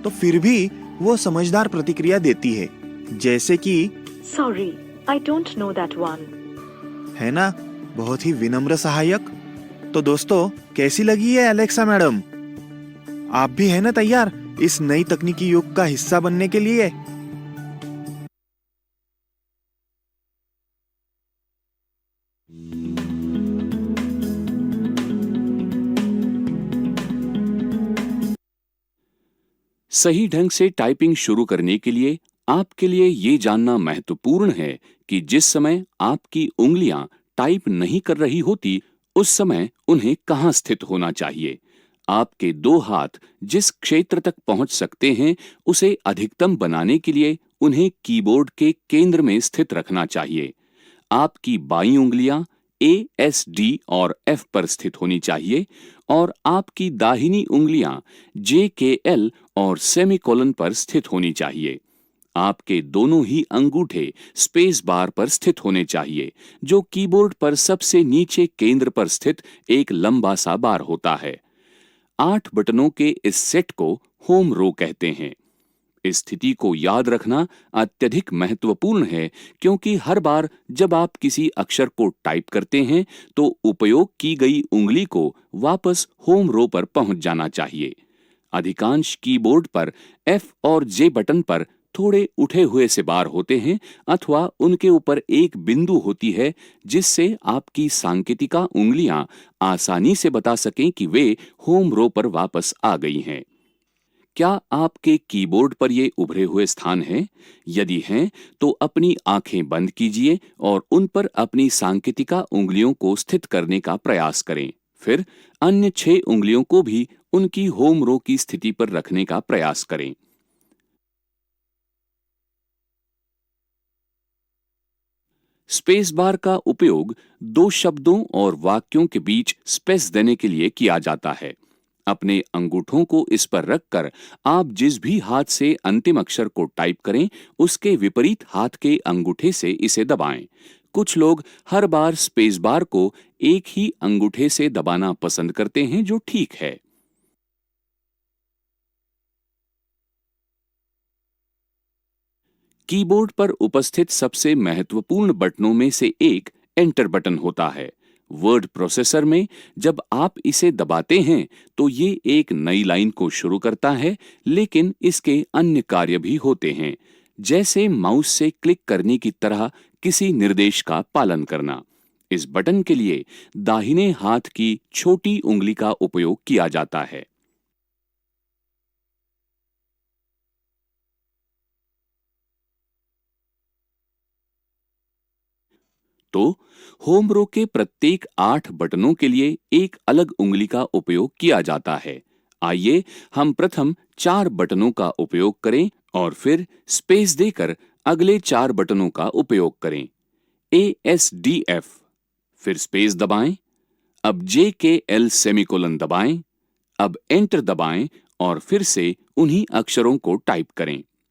तो फिर भी वो समझदार प्रतिक्रिया देती है, जैसे कि Sorry, I don't know that one. है ना, बहुत ही विनम्र सहायक। तो दोस्तों, कैसी लगी है अलेक्सा मैडम? आप भी है ना तैयार इस नई तकनीकी युग का हिस्सा बनने के लिए? सही ढंग से टाइपिंग शुरू करने के लिए आपके लिए ये जानना महत्वपूर्ण है कि जिस समय आपकी उंगलियां टाइप नहीं कर रही होती, उस समय उन्हें कहां स्थित होना चाहिए। आपके दो हाथ जिस क्षेत्र तक पहुंच सकते हैं, उसे अधिकतम बनाने के लिए उन्हें कीबोर्ड के केंद्र में स्थित रखना चाहिए। आपकी बाईं उंगलियां A, S, D और F पर स्थित होनी चाहिए और आपकी दाहिनी उंगलियां J, K, L और सेमीकोलन पर स्थित होनी चाहिए। आपके दोनों ही अंगूठे स्पेस बार पर स्थित होने चाहिए, जो कीबोर्ड पर सबसे नीचे केंद्र पर स्थित एक लंबा सा बार होता है। 8 बटनों के इस सेट को होम रो कहते हैं। इस स्थिति को याद रखना अत्यधिक महत्वपूर्ण है, क्योंकि हर बार जब आप किसी अक्षर को टाइप करते हैं तो उपयोग की गई उंगली को वापस होम रो पर पहुंच जाना चाहिए। अधिकांश कीबोर्ड पर F और J बटन पर थोड़े उठे हुए से बार होते हैं अथवा उनके ऊपर एक बिंदु होती है, जिससे आपकी सांकेतिका उंगलियां आसानी से बता सकें कि वे होम रो पर वापस आ गई हैं। क्या आपके कीबोर्ड पर ये उभरे हुए स्थान हैं? यदि हैं, तो अपनी आंखें बंद कीजिए और उन पर अपनी सांकेतिका उंगलियों को स्थित करने का प्रयास करें। फिर अन्य 6 उंगलियों को भी उनकी होम रो की स्थिति पर रखने का प्रयास करें। स्पेस बार का उपयोग 2 शब्दों और वाक्यों के बीच स्पेस देने के लिए किया जाता है। अपने अंगूठों को इस पर रखकर आप जिस भी हाथ से अंतिम अक्षर को टाइप करें, उसके विपरीत हाथ के अंगूठे से इसे दबाएं। कुछ लोग हर बार स्पेस बार को एक ही अंगूठे से दबाना पसंद करते हैं, जो ठीक है। कीबोर्ड पर उपस्थित सबसे महत्वपूर्ण बटनों में से एक एंटर बटन होता है। वर्ड प्रोसेसर में जब आप इसे दबाते हैं तो ये एक नई लाइन को शुरू करता है, लेकिन इसके अन्य कार्य भी होते हैं, जैसे माउस से क्लिक करने की तरह किसी निर्देश का पालन करना। इस बटन के लिए दाहिने हाथ की छोटी उंगली का उपयोग किया जाता है। तो होम रो के प्रत्येक 8 बटनों के लिए एक अलग उंगली का उपयोग किया जाता है। आइए हम प्रथम 4 बटनों का उपयोग करें और फिर स्पेस देकर अगले 4 बटनों का उपयोग करें। ASDF, फिर स्पेस दबाएं। अब JKL सेमीकोलन दबाएं। अब एंटर दबाएं और फिर से उन्हीं अक्षरों को टाइप करें।